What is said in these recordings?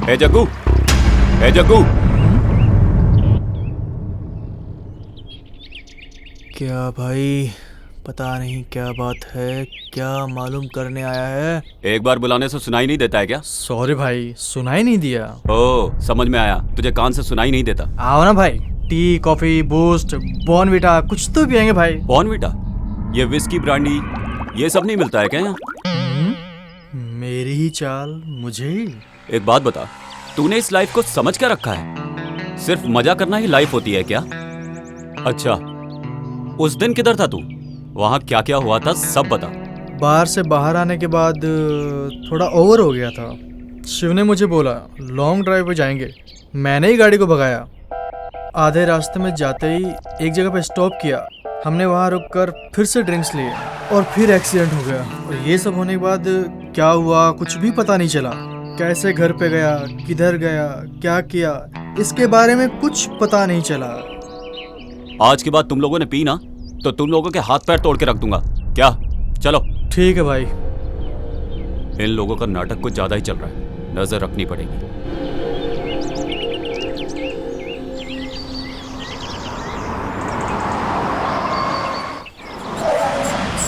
ए जग्गू, ए जग्गू। क्या भाई, पता नहीं क्या बात है, क्या मालूम करने आया है। एक बार बुलाने से सुनाई नहीं देता है क्या? सॉरी भाई, सुनाई नहीं दिया। ओ, समझ में आया, तुझे कान से सुनाई नहीं देता। आओ ना भाई, टी कॉफी बूस्ट बॉर्नविटा कुछ तो पियेंगे भाई। बॉर्नविटा, ये विस्की ब्रांडी ये सब नहीं मिलता है क्या यहाँ? मेरी ही चाल मुझे ही। एक बात बता, तूने इस लाइफ को समझ क्या रखा है? सिर्फ मजा करना ही लाइफ होती है क्या? अच्छा, उस दिन किधर था तू? वहाँ क्या क्या हुआ था सब बता। बाहर से बाहर आने के बाद थोड़ा ओवर हो गया था। शिव ने मुझे बोला लॉन्ग ड्राइव पे जाएंगे, मैंने ही गाड़ी को भगाया। आधे रास्ते में जाते ही एक जगह पे स्टॉप किया, हमने वहाँ रुककर फिर से ड्रिंक्स लिए और फिर एक्सीडेंट हो गया। और ये सब होने के बाद क्या हुआ कुछ भी पता नहीं चला। कैसे घर पे गया, किधर गया, क्या किया, इसके बारे में कुछ पता नहीं चला। आज के बाद तुम लोगों ने पी ना तो तुम लोगों के हाथ पैर तोड़ के रख दूंगा। क्या? चलो। ठीक है भाई। इन लोगों का नाटक कुछ ज्यादा ही चल रहा है, नजर रखनी पड़ेगी।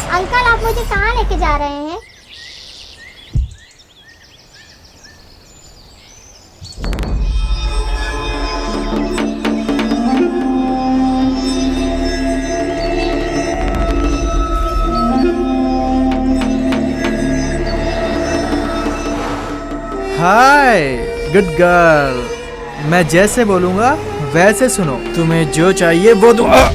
अंकल, आप मुझे कहाँ लेके जा रहे हैं? हाय गुड गर्ल, मैं जैसे बोलूंगा वैसे सुनो, तुम्हें जो चाहिए वो दूंगा।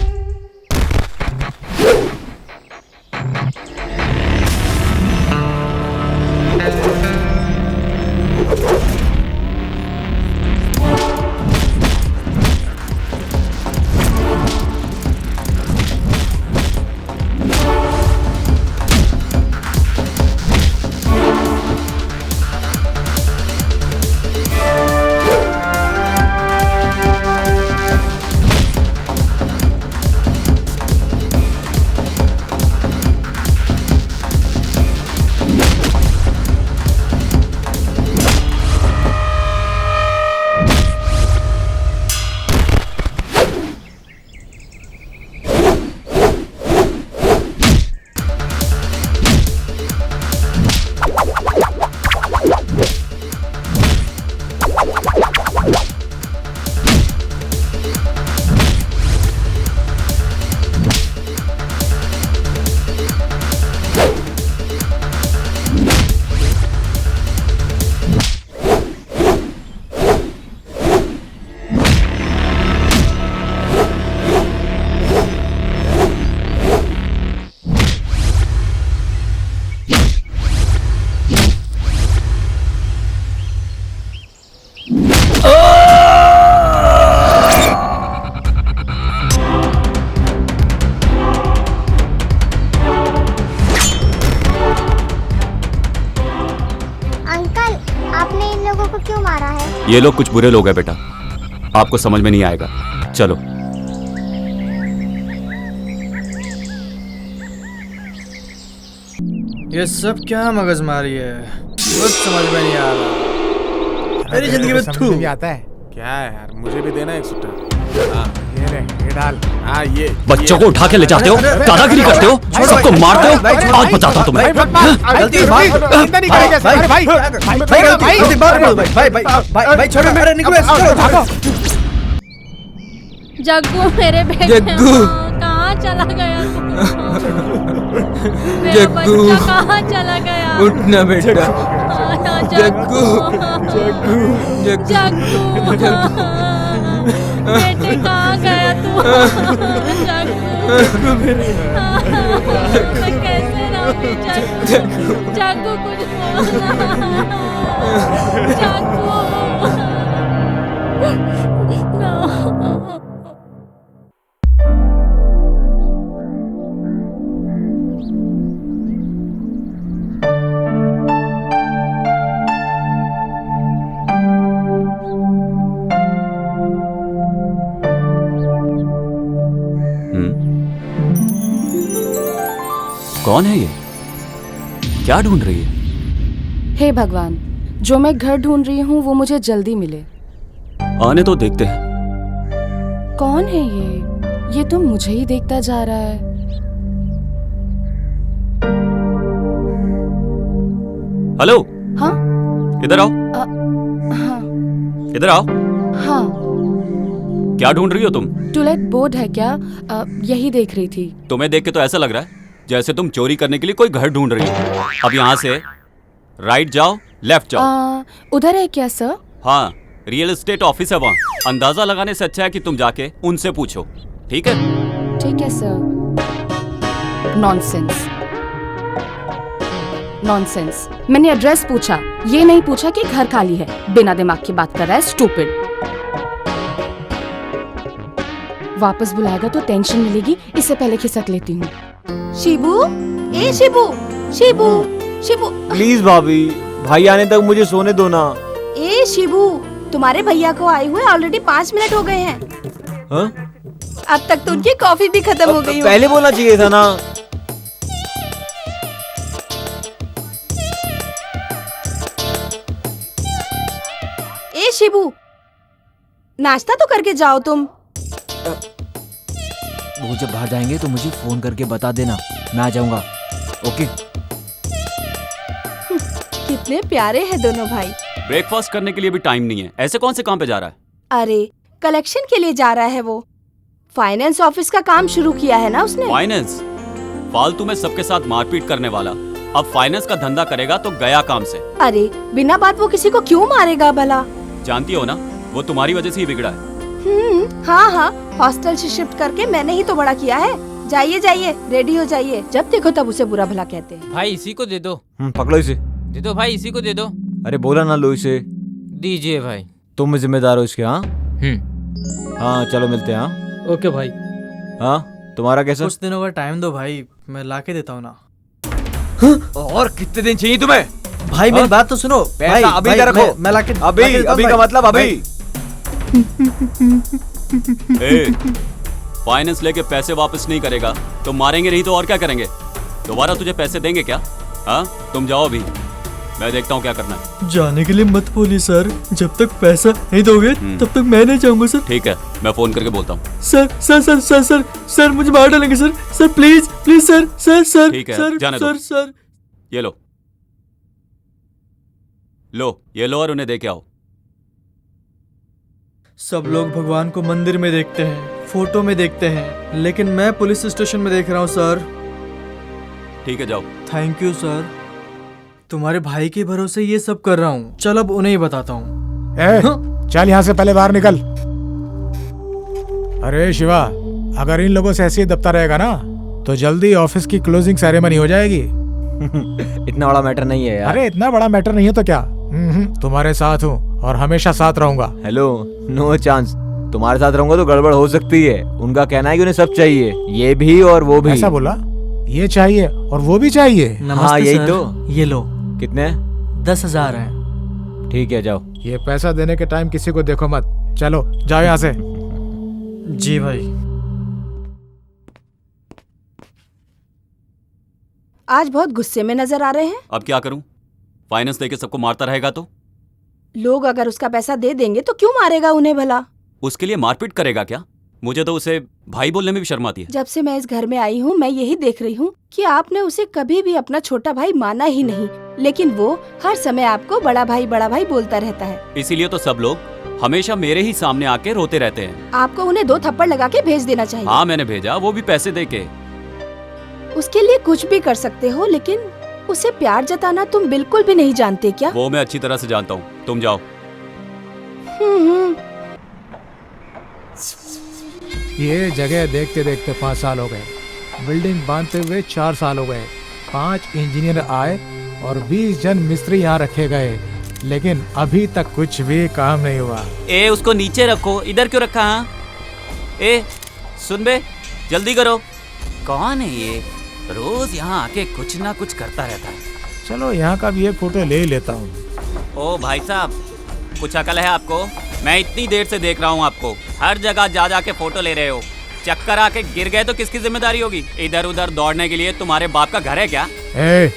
क्यों मारा है? ये लोग कुछ बुरे लोग हैं बेटा, आपको समझ में नहीं आएगा। चलो। ये सब क्या मगजमारी है, कुछ समझ में नहीं आ रहा। मेरी जिंदगी में तू आता है क्या है यार? मुझे भी देना एक सुट्टा। ये ले, ये डाल। ये बच्चों को उठा के ले जाते हो, दादागिरी करते हो, सबको मारते हो। आज बताता हूं तुम्हें। गलती भाई छोड़ो मेरे, निकलो भागो। जग्गू मेरे बेटे, जग्गू कहाँ चला गया तू? मेरा जग्गू बच्चा कहाँ चला गया? उठना बेटा। जग्गू जग्गू जग्गू बेटे कहाँ गया तू? जग्गू मैं कैसे रहूँ? जग्गू कुछ बोलना। जग्गू कौन है ये? क्या ढूंढ रही है? हे भगवान, जो मैं घर ढूंढ रही हूँ वो मुझे जल्दी मिले। आने तो देखते हैं। कौन है ये तो मुझे ही देखता जा रहा है। हेलो, हाँ इधर आओ। हाँ इधर आओ। हाँ। क्या ढूंढ रही हो तुम? टूलेट बोर्ड है क्या? यही देख रही थी। तुम्हें देख के तो ऐसा लग रहा है जैसे तुम चोरी करने के लिए कोई घर ढूंढ रही हो। अब यहाँ से राइट जाओ, लेफ्ट जाओ। उधर है क्या सर? हाँ, रियल एस्टेट ऑफिस है वहाँ। अंदाजा लगाने से अच्छा है कि तुम जाके उनसे पूछो, ठीक है? ठीक है सर। Nonsense, nonsense. मैंने एड्रेस पूछा, ये नहीं पूछा कि घर खाली है। बिना दिमाग की बात कर रहा है, स्टूपिड। वापस बुलाएगा तो टेंशन मिलेगी, इससे पहले खिसक लेती हूँ। शिबू, ए शिबू, शिबू, शिबू। प्लीज भाभी, भाई आने तक मुझे सोने दो ना। ए शिबू, तुम्हारे भैया को आए हुए ऑलरेडी 5 मिनट हो गए हैं। हाँ? अब तक तो उनकी कॉफी भी खत्म हो गई। पहले बोलना चाहिए था ना। ए शिबू, नाश्ता तो करके जाओ तुम। वो जब बाहर जाएंगे तो मुझे फोन करके बता देना, मैं आ जाऊंगा। ओके। कितने प्यारे हैं दोनों भाई। ब्रेकफास्ट करने के लिए भी टाइम नहीं है। ऐसे कौन से काम पे जा रहा है? अरे कलेक्शन के लिए जा रहा है वो। फाइनेंस ऑफिस का काम शुरू किया है ना उसने। फाइनेंस? फालतू में सबके साथ मारपीट करने वाला अब फाइनेंस का धंधा करेगा तो गया काम से। अरे बिना बात वो किसी को क्यों मारेगा भला? जानती हो ना, वो तुम्हारी वजह से ही बिगड़ा है। हाँ हाँ, हॉस्टल से शिफ्ट करके मैंने ही तो बड़ा किया है। जाइए जाइए, रेडी हो जाइए। जब देखो तब उसे बुरा भला कहते हैं। भाई इसी को दे दो। पकड़ो इसे। दे दो भाई, इसी को दे दो। अरे बोला ना लो इसे। दीजिए भाई। तुम जिम्मेदार हो इसके। हाँ हाँ, चलो मिलते हैं। हाँ ओके भाई। हाँ, तुम्हारा कैसा? कुछ दिनों का टाइम दो भाई, मैं ला के देता हूँ ना। और कितने दिन चाहिए तुम्हें? भाई मेरी बात तो सुनो। पैसा भाई, अभी भाई, का रखो। मैं लाके अभी अभी का मतलब अभी। फाइनेंस लेके पैसे वापस नहीं करेगा तो मारेंगे नहीं तो और क्या करेंगे? दोबारा तुझे पैसे देंगे क्या? हाँ, तुम जाओ अभी, मैं देखता हूँ क्या करना है। जाने के लिए मत बोलिए सर, जब तक पैसा नहीं दोगे तब तक मैं नहीं जाऊंगा सर। ठीक है, मैं फोन करके बोलता हूँ। Sir sir sir sir sir sir मुझे बाहर डालेंगे sir. Sir please please sir sir sir. ठीक है, सर, जाने दो। सर सर ये लो ये लो और उन्हें दे के आओ। सब लोग भगवान को मंदिर में देखते हैं, फोटो में देखते हैं, लेकिन मैं पुलिस स्टेशन में देख रहा हूँ सर। ठीक है, जाओ। थैंक यू सर, तुम्हारे भाई के भरोसे ये सब कर रहा हूँ। चल अब उन्हें ही बताता हूँ। चल यहाँ से पहले बाहर निकल। अरे शिवा, अगर इन लोगों से ऐसे ही दबता रहेगा ना तो जल्दी ऑफिस की क्लोजिंग सेरेमनी हो जाएगी। इतना बड़ा मैटर नहीं है यार। अरे इतना बड़ा मैटर नहीं है तो क्या, तुम्हारे साथ हूँ और हमेशा साथ रहूंगा। Hello, no chance. तुम्हारे साथ रहूंगा तो गड़बड़ हो सकती है। उनका कहना है कि उन्हें सब चाहिए, ये भी और वो भी। ऐसा बोला? ये चाहिए और वो भी चाहिए? हाँ यही तो। ये लो। कितने? 10,000 है। ठीक है, जाओ। ये पैसा देने के टाइम किसी को देखो मत। चलो जाओ यहाँ से। जी भाई। आज बहुत गुस्से में नजर आ रहे हैं। अब क्या करूं? फाइनेंस देके सबको मारता रहेगा तो? लोग अगर उसका पैसा दे देंगे तो क्यों मारेगा उन्हें भला? उसके लिए मारपीट करेगा क्या? मुझे तो उसे भाई बोलने में भी शर्म आती है। जब से मैं इस घर में आई हूँ मैं यही देख रही हूँ कि आपने उसे कभी भी अपना छोटा भाई माना ही नहीं, लेकिन वो हर समय आपको बड़ा भाई बोलता रहता है। इसीलिए तो सब लोग हमेशा मेरे ही सामने आके रोते रहते हैं। आपको उन्हें 2 थप्पड़ लगा के भेज देना चाहिए। हाँ मैंने भेजा, वो भी पैसे देके। उसके लिए कुछ भी कर सकते हो, लेकिन उसे प्यार जताना तुम बिल्कुल भी नहीं जानते क्या? वो मैं अच्छी तरह से जानता हूँ, तुम जाओ। ये जगह देखते देखते 5 साल हो गए, बिल्डिंग बांधते हुए 4 साल हो गए, 5 इंजीनियर आए और 20 जन मिस्त्री यहाँ रखे गए, लेकिन अभी तक कुछ भी काम नहीं हुआ। ए उसको नीचे रखो, इधर क्यों रखा? हाँ ए सुन बे, जल्दी करो। कौन है ये? रोज यहाँ आके कुछ ना कुछ करता रहता है। चलो यहाँ का भी एक फोटो ले लेता हूँ। ओ भाई साहब, कुछ अकल है आपको? मैं इतनी देर से देख रहा हूँ आपको, हर जगह जा जा के फोटो ले रहे हो। चक्कर आके गिर गए तो किसकी जिम्मेदारी होगी? इधर उधर दौड़ने के लिए तुम्हारे बाप का घर है क्या? ए,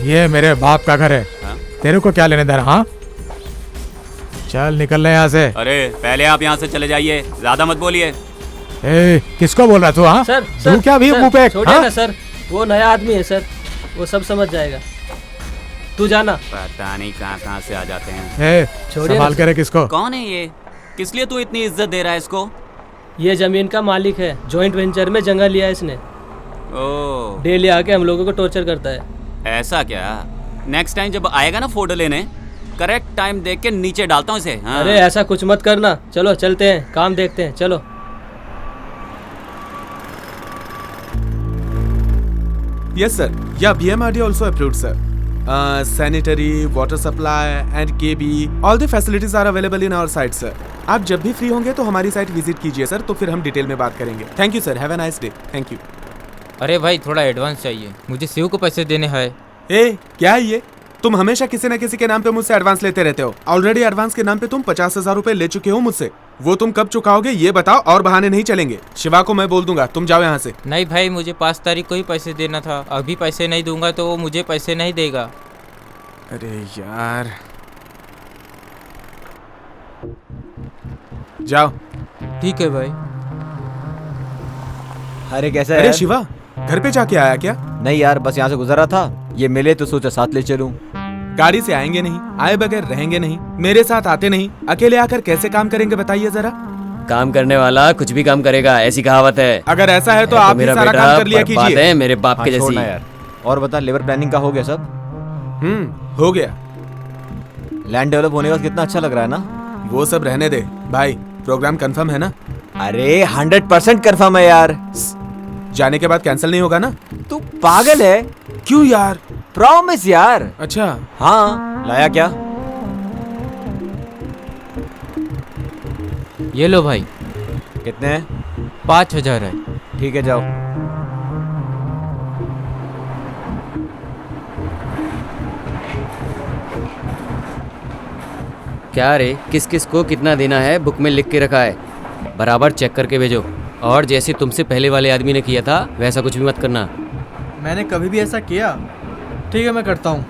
ये मेरे बाप का घर है। हाँ? तेरे को क्या लेने देना? हाँ चल निकल ले यहाँ से। अरे पहले आप यहाँ से चले जाइए, ज्यादा मत बोलिए। ए, किसको बोल रहा तू? हाँ सर तू क्या भी मुंह पे? छोड़िए हाँ? ना सर, वो नया आदमी है सर, वो सब समझ जाएगा। तू जाना। पता नहीं कहाँ कहाँ से आ जाते हैं। ए, छोड़िए संभाल ना करे किसको? कौन है ये? किस लिए तू इतनी इज्जत दे रहा है इसको? ये जमीन का मालिक है, जॉइंट वेंचर में जगह लिया है इसने। ओह, डेली आके हम लोगों को टॉर्चर करता है। ऐसा क्या? नेक्स्ट टाइम जब आएगा ना फोटो लेने, करेक्ट टाइम देख के नीचे डालता हूँ इसे। हाँ। अरे ऐसा कुछ मत करना, चलो चलते हैं, काम देखते हैं, चलो। Yes, sir. Yeah, BMRD also approved, sir. Sanitary, water supply and KB, all the facilities are available in our site, sir. आप जब भी फ्री होंगे तो हमारी साइट विजिट कीजिए सर, तो फिर हम डिटेल में बात करेंगे। Thank you sir, have a nice day. Thank you. अरे भाई थोड़ा एडवांस चाहिए, मुझे शिव को पैसे देने हैं। ए, क्या है ये? तुम हमेशा किसी न किसी के नाम पे मुझसे एडवांस लेते रहते हो। ऑलरेडी एडवांस के नाम पे तुम 50,000 रुपए ले चुके हो मुझसे। वो तुम कब चुकाओगे ये बताओ, और बहाने नहीं चलेंगे। शिवा को मैं बोल दूंगा, तुम जाओ यहाँ से। नहीं भाई, मुझे 5 तारीख को ही पैसे देना था, अभी पैसे नहीं दूंगा तो वो मुझे पैसे नहीं देगा। अरे यार, जाओ। ठीक है भाई। अरे कैसा है अरे यार? शिवा, घर पे जाके आया क्या? नहीं यार, बस यहाँ से गुजर रहा था, ये मिले तो सोचा साथ ले चलूं। गाड़ी से आएंगे नहीं, आए बगैर रहेंगे नहीं, मेरे साथ आते नहीं, अकेले आकर कैसे काम करेंगे बताइए जरा। काम करने वाला कुछ भी काम करेगा, ऐसी कहावत है। अगर ऐसा है तो आप ही सारा काम कर लिया कीजिए। है मेरे बाप के जैसी। छोड़ना यार। और बता, लेबर प्लानिंग का हो गया सब? हो गया। लैंड डेवलप होने का कितना अच्छा लग रहा है ना? वो सब रहने दे भाई, प्रोग्राम कंफर्म है ना? अरे 100% कंफर्म है यार। जाने के बाद कैंसिल नहीं होगा ना? तू पागल है? क्यों यार? प्रॉमिस यार। अच्छा हाँ, लाया क्या? ये लो भाई। कितने हैं? 5,000 है। ठीक है, जाओ। क्या रे, किस किस को कितना देना है बुक में लिख के रखा है, बराबर चेक करके भेजो। और जैसे तुमसे पहले वाले आदमी ने किया था वैसा कुछ भी मत करना। मैंने कभी भी ऐसा किया? ठीक है, मैं करता हूँ।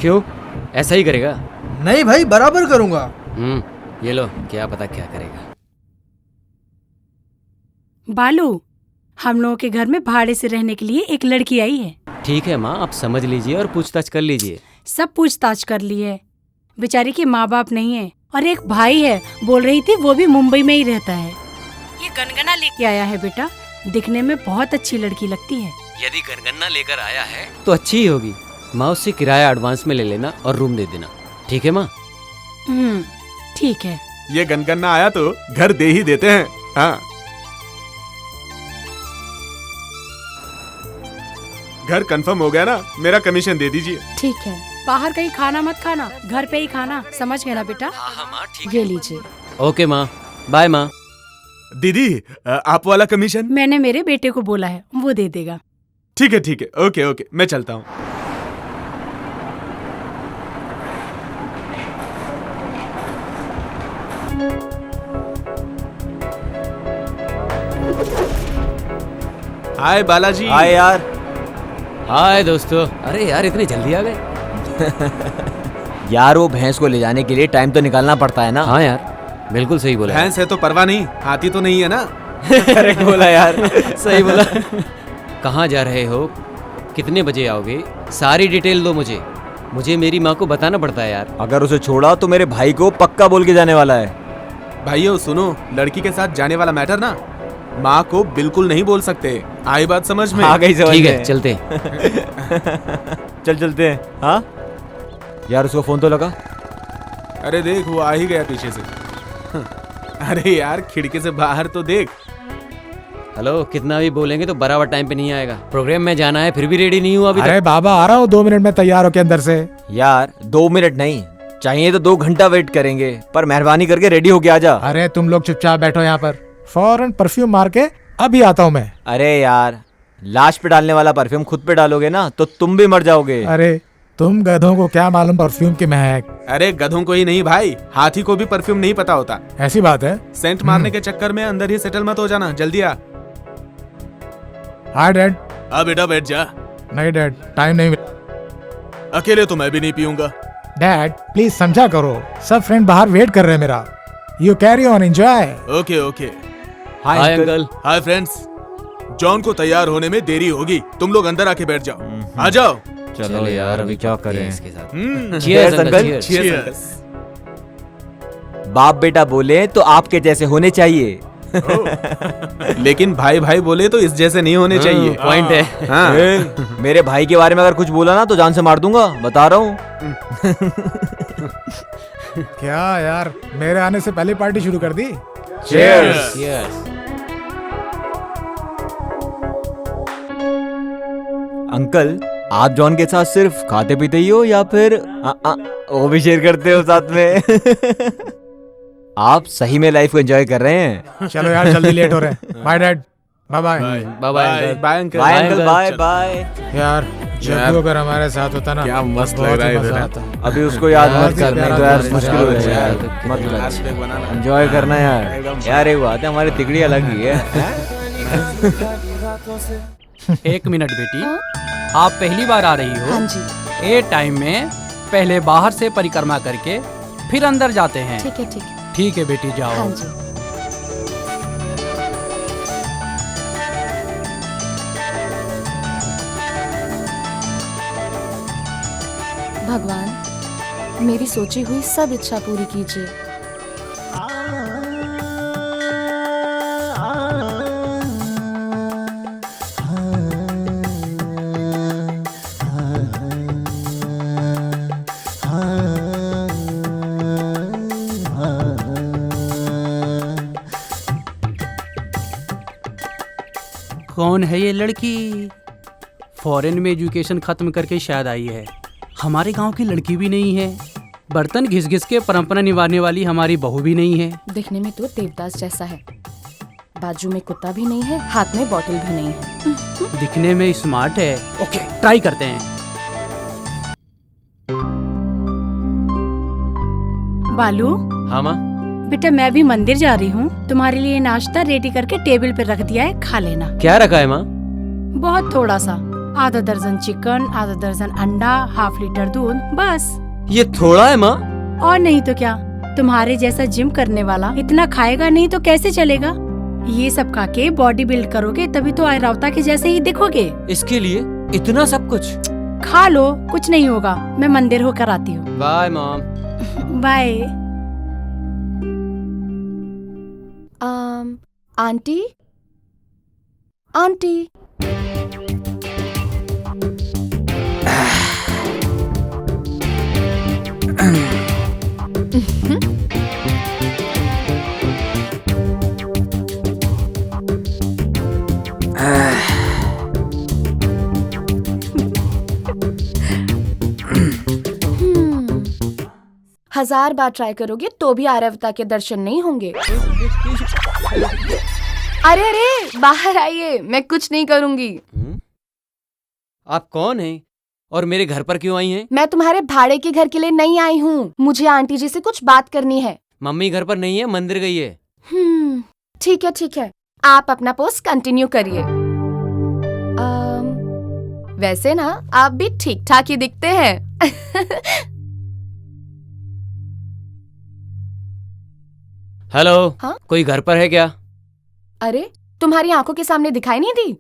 क्यों, ऐसा ही करेगा? नहीं भाई, बराबर करूँगा। ये लो, क्या पता क्या करेगा। बालू, हम लोगों के घर में भाड़े से रहने के लिए एक लड़की आई है। ठीक है माँ, आप समझ लीजिए और पूछताछ कर लीजिए। सब पूछताछ कर ली है। बेचारी के माँ बाप नहीं है और एक भाई है, बोल रही थी वो भी मुंबई में ही रहता है। ये गनगना लेके आया है बेटा, दिखने में बहुत अच्छी लड़की लगती है। यदि गनगना लेकर आया है तो अच्छी ही होगी। माँ, उससे किराया एडवांस में ले लेना और रूम दे देना। ठीक है माँ? ठीक है। ये गनगना आया तो घर दे ही देते हैं। हाँ, घर कंफर्म हो गया ना, मेरा कमीशन दे दीजिए। ठीक है, बाहर कहीं खाना मत खाना, घर पे ही खाना, समझ गए ना बेटा? हाँ माँ, ठीक ये लीजिए। ओके माँ, बाय माँ। दीदी, आप वाला कमीशन? मैंने मेरे बेटे को बोला है, वो दे देगा। ठीक है ठीक है, ओके ओके, मैं चलता हूँ। हाय बालाजी। हाय यार। हाय दोस्तों। अरे यार, इतनी जल्दी आ गए? यार, वो भैंस को ले जाने के लिए टाइम तो निकालना पड़ता है ना। हाँ यार, बिल्कुल सही बोला। भैंस है तो परवाह नहीं, हाथी तो नहीं है ना। करेक्ट बोला यार। सही बोला। कहाँ जा रहे हो, कितने बजे आओगे, सारी डिटेल दो मुझे। मुझे मेरी माँ को बताना पड़ता है यार। अगर उसे छोड़ा तो मेरे भाई को पक्का बोल के जाने वाला है। भाइयों सुनो, लड़की के साथ जाने वाला मैटर ना माँ को बिल्कुल नहीं बोल सकते। आई बात समझ में? आ गई समझ में। ठीक है, चलते। चलते हैं। हाँ यार, उसको फोन तो लगा। अरे देख, वो आ ही गया पीछे से। अरे यार, खिड़की से बाहर तो देख। हेलो, कितना भी बोलेंगे तो बराबर टाइम पे नहीं आएगा। प्रोग्राम में जाना है, फिर भी रेडी नहीं हुआ अभी अरे तक। बाबा, आ रहा हूँ 2 मिनट में तैयार हो के अंदर से। यार 2 मिनट नहीं चाहिए तो 2 घंटा वेट करेंगे, पर मेहरबानी करके रेडी होके आ जा। अरे तुम लोग चुपचाप बैठो यहाँ पर, फौरन परफ्यूम मार के अभी आता हूँ मैं। अरे यार, लाश पे डालने वाला परफ्यूम खुद पे डालोगे ना तो तुम भी मर जाओगे। अरे तुम गधों को क्या मालूम परफ्यूम की महक। अरे गधों को ही नहीं भाई, हाथी को भी परफ्यूम नहीं पता होता। ऐसी बात है? सेंट मारने के चक्कर में अंदर ही सेटल मत हो जाना, जल्दी आ। हाँ डैड। आ बेटा बैठ जा। नहीं डैड, टाइम नहीं मिला। अकेले तो मैं भी नहीं पीऊंगा। डैड प्लीज समझा करो, सब फ्रेंड बाहर वेट कर रहे हैं मेरा। You carry on, enjoy. Okay okay. Hi uncle. Hi friends, John को तैयार होने में देरी होगी, तुम लोग अंदर आके बैठ जाओ। आ जाओ। चलो यार अभी क्या करें इसके साथ। Cheers, uncle. Cheers। बाप बेटा बोले तो आपके जैसे होने चाहिए। लेकिन भाई भाई बोले तो इस जैसे नहीं होने चाहिए। पॉइंट है। हाँ। मेरे भाई के बारे में अगर कुछ बोला ना तो जान से मार दूंगा, बता रहा हूँ। क्या यार, मेरे आने से पहले पार्टी शुरू कर दी। Cheers। अंकल, आप जॉन के साथ सिर्फ खाते पीते ही हो या फिर वो भी शेयर करते हो साथ में? आप सही में लाइफ को एंजॉय कर रहे हैं। चलो यार जल्दी लेट हो रहे हैं। Bye dad. Bye bye. Bye bye. Bye uncle. Bye uncle. Bye bye. यार जब अगर हमारे साथ होता ना, क्या मस्त बहुत लग रहा है ही मजा इधर। आता। अभी उसको याद यार, मत कर, नहीं प्यारा तो यार दोस्त, मुश्किल प्यारा हो दोस्त, जाएगा। यार, मत एंजॉय करना यार। यार एक बात है, हमारी तिकड़ी अलग ही है। एक मिनट बेटी, आप पहली बार आ रही हो? हाँ जी। ए टाइम में पहले बाहर से परिक्रमा करके फिर अंदर जाते हैं। ठीक है ठीक है। ठीक है बेटी, जाओ। हाँ जी। भगवान, मेरी सोची हुई सब इच्छा पूरी कीजिए। कौन है ये लड़की? फॉरेन में एजुकेशन खत्म करके शायद आई है। हमारे गांव की लड़की भी नहीं है। बर्तन घिस घिस के परंपरा निभाने वाली हमारी बहू भी नहीं है। दिखने में तो देवदास जैसा है, बाजू में कुत्ता भी नहीं है, हाथ में बोतल भी नहीं है। दिखने में स्मार्ट है। ओके, ट्राई करते हैं। बालू, हाँ माँ। बेटा मैं भी मंदिर जा रही हूँ, तुम्हारे लिए नाश्ता रेडी करके टेबल पे रख दिया है, खा लेना। क्या रखा है माँ? बहुत थोड़ा सा, आधा दर्जन चिकन, आधा दर्जन अंडा, हाफ लीटर दूध, बस। ये थोड़ा है माँ? और नहीं तो क्या, तुम्हारे जैसा जिम करने वाला इतना खाएगा नहीं तो कैसे चलेगा? ये सब खा के बॉडी बिल्ड करोगे तभी तो आयरावता के जैसे ही दिखोगे। इसके लिए इतना सब कुछ? खा लो, कुछ नहीं होगा। मैं मंदिर होकर आती हूँ। Bye mom. Bye. Aunty, aunty. हजार बार ट्राई करोगे तो भी आर्यवता के दर्शन नहीं होंगे। अरे अरे बाहर आइए, मैं कुछ नहीं करूंगी। आप कौन हैं और मेरे घर पर क्यों आई हैं? मैं तुम्हारे भाड़े के घर के लिए नहीं आई हूँ, मुझे आंटी जी से कुछ बात करनी है। मम्मी घर पर नहीं है, मंदिर गई है। ठीक है ठीक है, आप अपना पोस्ट कंटिन्यू करिए। वैसे ना आप भी ठीक ठाक ही दिखते हैं। हेलो। हाँ? कोई घर पर है क्या? अरे तुम्हारी आंखों के सामने दिखाई नहीं दी?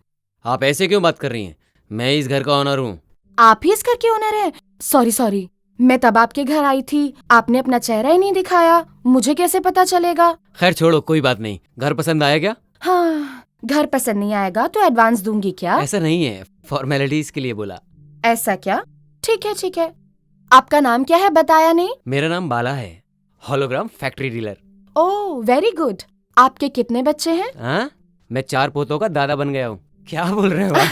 आप ऐसे क्यों बात कर रही हैं? मैं इस घर का ओनर हूँ। आप ही इस घर के ओनर हैं? सॉरी सॉरी, मैं तब आपके घर आई थी, आपने अपना चेहरा ही नहीं दिखाया, मुझे कैसे पता चलेगा? खैर छोड़ो, कोई बात नहीं। घर पसंद आया क्या? हाँ, घर पसंद नहीं आएगा तो एडवांस दूंगी क्या? ऐसा नहीं है, फॉर्मेलिटीज के लिए बोला। ऐसा क्या? ठीक है ठीक है। आपका नाम क्या है बताया नहीं? मेरा नाम बाला है, hologram factory dealer. Oh very good. आपके कितने बच्चे हैं? हाँ, मैं 4 पोतों का दादा बन गया हूँ। क्या बोल रहे हो आप?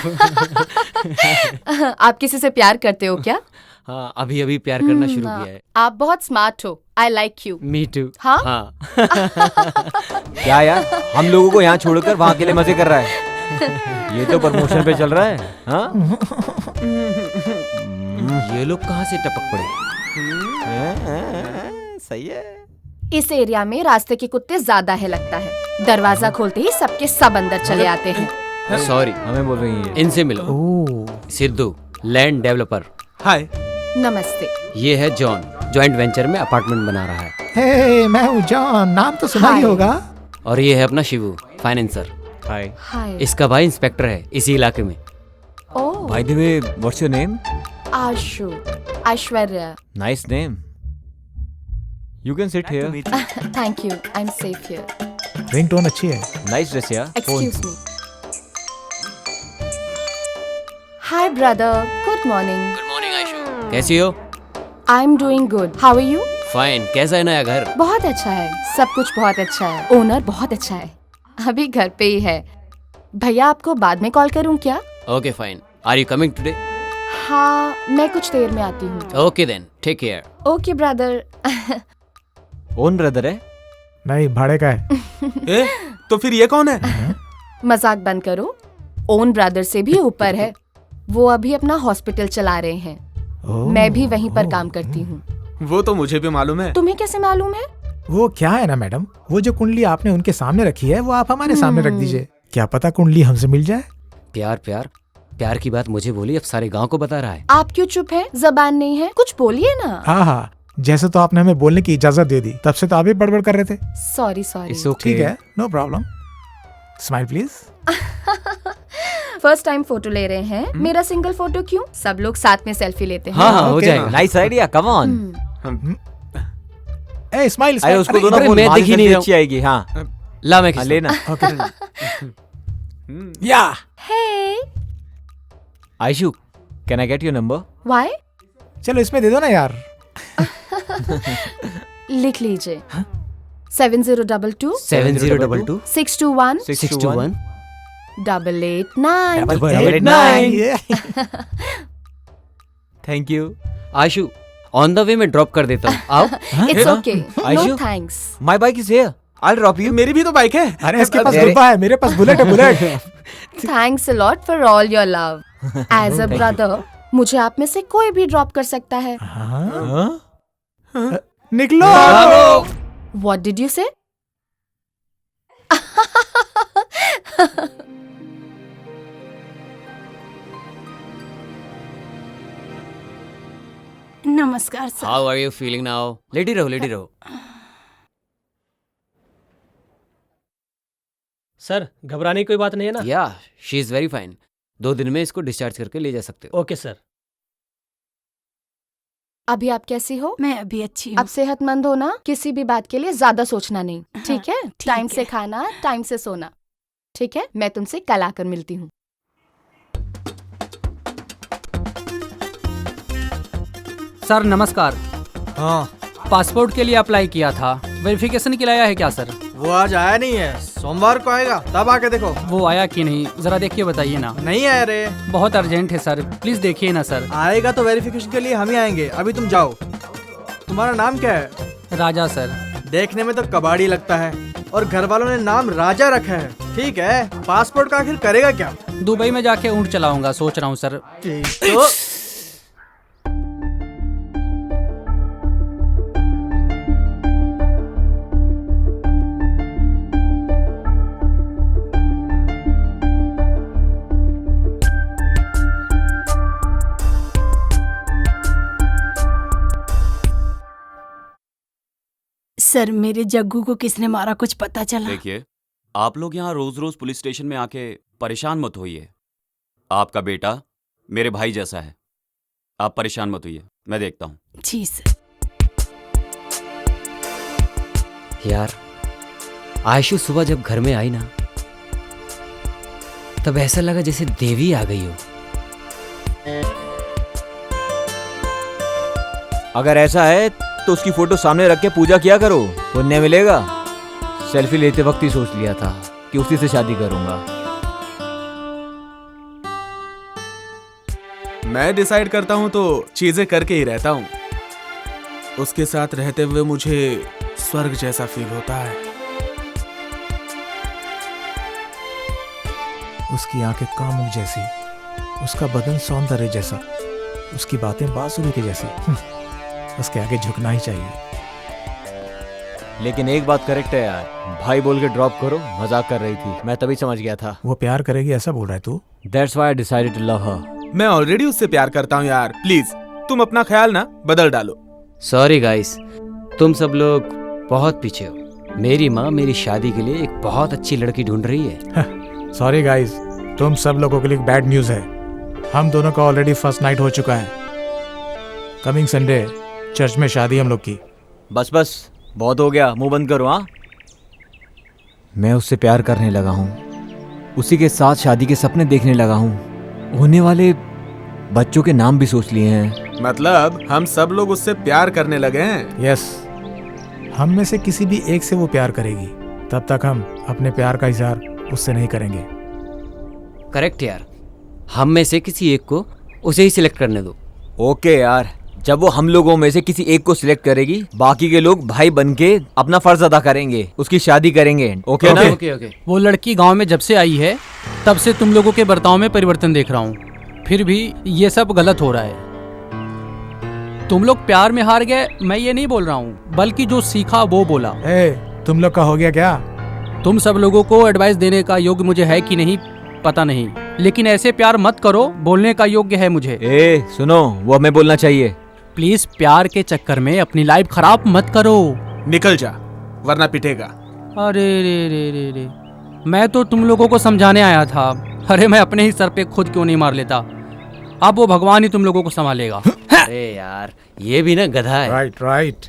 आप किसी से प्यार करते हो क्या? हाँ, अभी अभी प्यार करना शुरू किया है। आप बहुत स्मार्ट हो, I like you. Me too. हाँ? हाँ। क्या यार, हम लोगों को यहाँ छोड़कर वहाँ के लिए मजे कर रहा है। ये तो प्रमोशन पे चल रहा है। हाँ? ये लोग कहाँ से टपक पड़े? सही है। इस एरिया में रास्ते के कुत्ते ज्यादा है लगता है, दरवाजा खोलते ही सबके सब अंदर चले आते हैं। सॉरी, हमें बोल रही है। इनसे मिलो। Sidhu, land developer. हाय। नमस्ते। ये है जॉन, जॉइंट वेंचर में अपार्टमेंट बना रहा है। हे, मैं हूँ जॉन, नाम तो सुना ही होगा। और ये है अपना शिवू, फाइनेंसर। हाय। हाय। इसका भाई इंस्पेक्टर है इसी इलाके में। Oh. By the way, what's your name? Ashu, Aishwarya. Nice name. You can sit here. Thank you, I am safe here. Ringtone अच्छी है। नाइस ड्रेस यार। Excuse me. Hi brother, good morning. Good morning Ayshu, कैसी हो? I am doing good, how are you? Fine. कैसा है नया घर? बहुत अच्छा है, सब कुछ बहुत अच्छा है। ओनर बहुत अच्छा है, अभी घर पे ही है। भैया आपको बाद में कॉल करूं क्या? Okay fine. Are you coming today? हाँ, मैं कुछ देर में आती हूँ। Okay then, take care. Okay brother. Own brother है? नहीं, भाड़े का है। ए, तो फिर ये कौन है? मजाक बंद करो, ओन ब्रदर से भी ऊपर है। वो अभी अपना हॉस्पिटल चला रहे हैं। मैं भी वहीं पर काम करती हूँ। वो तो मुझे भी मालूम है। तुम्हें कैसे मालूम है? वो क्या है ना मैडम, वो जो कुंडली आपने उनके सामने रखी है वो आप हमारे सामने रख दीजिए। क्या पता कुंडली हमसे मिल जाए। प्यार प्यार प्यार की बात मुझे बोली, अब सारे गांव को बता रहा है। आप क्यों चुप है? जबान नहीं है, कुछ बोलिए ना। हाँ हाँ, जैसे तो आपने हमें बोलने की इजाजत दे दी, तब से तो आप भी बड़बड़ कर रहे थे। Sorry sorry. ठीक है, no problem. Smile please. First time photo ले रहे हैं, मेरा सिंगल फोटो क्यों? सब लोग साथ में सेल्फी लेते हैं। हाँ, हो जाएगा। Nice idea, come on. A smile. अरे उसको दो ना, मैं दिख ही नहीं रहा हूँ। अच्छी आएगी। हाँ ला मैं लेना। Yeah hey Ayshu, can I get your number? Why? चलो इसमें दे दो ना यार। लिख लीजिए। 7022 7022 621 621 889। 889। Thank you Ayshu, on the way में ड्रॉप कर देता हूँ, आओ। It's okay, no Ayshu? Thanks. My bike is here, I will drop you. मेरी भी तो बाइक है। अरे इसके पास डब्बा है, मेरे पास बुलेट है, bullet. Thanks a lot for all your love. As a brother मुझे आप में से कोई भी ड्रॉप कर सकता है। निकलो। What did you say? नमस्कार sir. How are you feeling now? लेटी रहो, लेटी रहो। सर, घबराने की कोई बात नहीं है ना? या शी इज वेरी फाइन। 2 दिन में इसको डिस्चार्ज करके ले जा सकते हो। Okay sir. अभी आप कैसी हो? मैं अभी अच्छी हूँ। अब सेहतमंद हो ना, किसी भी बात के लिए ज्यादा सोचना नहीं, ठीक है? टाइम से खाना, टाइम से सोना, ठीक है? मैं तुमसे कल आकर मिलती हूँ। सर नमस्कार। हाँ, पासपोर्ट के लिए अप्लाई किया था, वेरिफिकेशन के लिए आया है क्या सर? वो आज आया नहीं है, सोमवार को आएगा, तब आके देखो। वो आया कि नहीं, जरा देख के बताइए ना। नहीं आया रे। बहुत अर्जेंट है सर, प्लीज देखिए ना सर। आएगा तो वेरिफिकेशन के लिए हम ही आएंगे, अभी तुम जाओ। तुम्हारा नाम क्या है? राजा सर। देखने में तो कबाड़ी लगता है, और घर वालों ने नाम राजा रखा है। ठीक है, पासपोर्ट का आखिर करेगा क्या? दुबई में जाके ऊँट चलाऊंगा सोच रहा हूँ सर। तो सर, मेरे जग्गू को किसने मारा, कुछ पता चला? देखिए, आप लोग यहाँ रोज रोज पुलिस स्टेशन में आके परेशान मत होइए। आपका बेटा मेरे भाई जैसा है, आप परेशान मत होइए, मैं देखता हूँ। जी सर। यार, आयशु सुबह जब घर में आई ना, तब ऐसा लगा जैसे देवी आ गई हो। अगर ऐसा है तो उसकी फोटो सामने रख के पूजा किया करो, पुण्य मिलेगा। सेल्फी लेते वक्त ही सोच लिया था कि उसी से शादी करूंगा। मैं डिसाइड करता हूँ तो चीजें करके ही रहता हूँ। उसके साथ रहते हुए मुझे स्वर्ग जैसा फील होता है। उसकी आंखें कामुक जैसी, उसका बदन सौंदर्य जैसा, उसकी बातें बांसुरी के जैसी। उसके आगे झुकना ही चाहिए। लेकिन एक बात करेक्ट है यार, भाई बोल के ड्रॉप करो, मजाक कर रही थी, मैं तभी समझ गया था। वो प्यार करेगी ऐसा बोल रहा है तू? That's why I decided to love her. मैं ऑलरेडी उससे प्यार करता हूँ यार, प्लीज तुम अपना ख्याल ना बदल डालो। सॉरी गाइस, तुम सब लोग बहुत पीछे हो। मेरी माँ मेरी शादी के लिए एक बहुत अच्छी लड़की ढूंढ रही है। सॉरी गाइस, तुम सब लोगों के लिए बैड न्यूज़ है। हम दोनों का ऑलरेडी फर्स्ट नाइट हो चुका है। कमिंग संडे चर्च में शादी हम लोग की। बस बस, बहुत हो गया, मुंह बंद करो। हाँ, मैं उससे प्यार करने लगा हूँ, उसी के साथ शादी के सपने देखने लगा हूँ। होने वाले बच्चों के नाम भी सोच लिए हैं। मतलब हम सब लोग उससे प्यार करने लगे हैं। यस, हम में से किसी भी एक से वो प्यार करेगी, तब तक हम अपने प्यार का इजहार उससे नहीं करेंगे। करेक्ट यार, हम में से किसी एक को उसे ही सिलेक्ट करने दो। ओके यार, जब वो हम लोगों में से किसी एक को सिलेक्ट करेगी, बाकी के लोग भाई बनके अपना फर्ज अदा करेंगे, उसकी शादी करेंगे। ओके ना? ओके। वो लड़की गांव में जब से आई है तब से तुम लोगों के बर्ताव में परिवर्तन देख रहा हूँ, फिर भी ये सब गलत हो रहा है। तुम लोग प्यार में हार गए, मैं ये नहीं बोल रहा हूँ, बल्कि जो सीखा वो बोला। तुम लोग का हो गया क्या? तुम सब लोगों को एडवाइस देने का योग्य मुझे है कि नहीं पता नहीं, लेकिन ऐसे प्यार मत करो, बोलने का योग्य है मुझे। सुनो, वो हमें बोलना चाहिए। प्लीज प्यार के चक्कर में अपनी लाइफ खराब मत करो। निकल जा वरना पिटेगा। अरे रे, मैं तो तुम लोगों को समझाने आया था। अरे मैं अपने ही सर पे खुद क्यों नहीं मार लेता। अब वो भगवान ही तुम लोगों को संभालेगा। अरे यार, ये भी ना गधा है। राइट।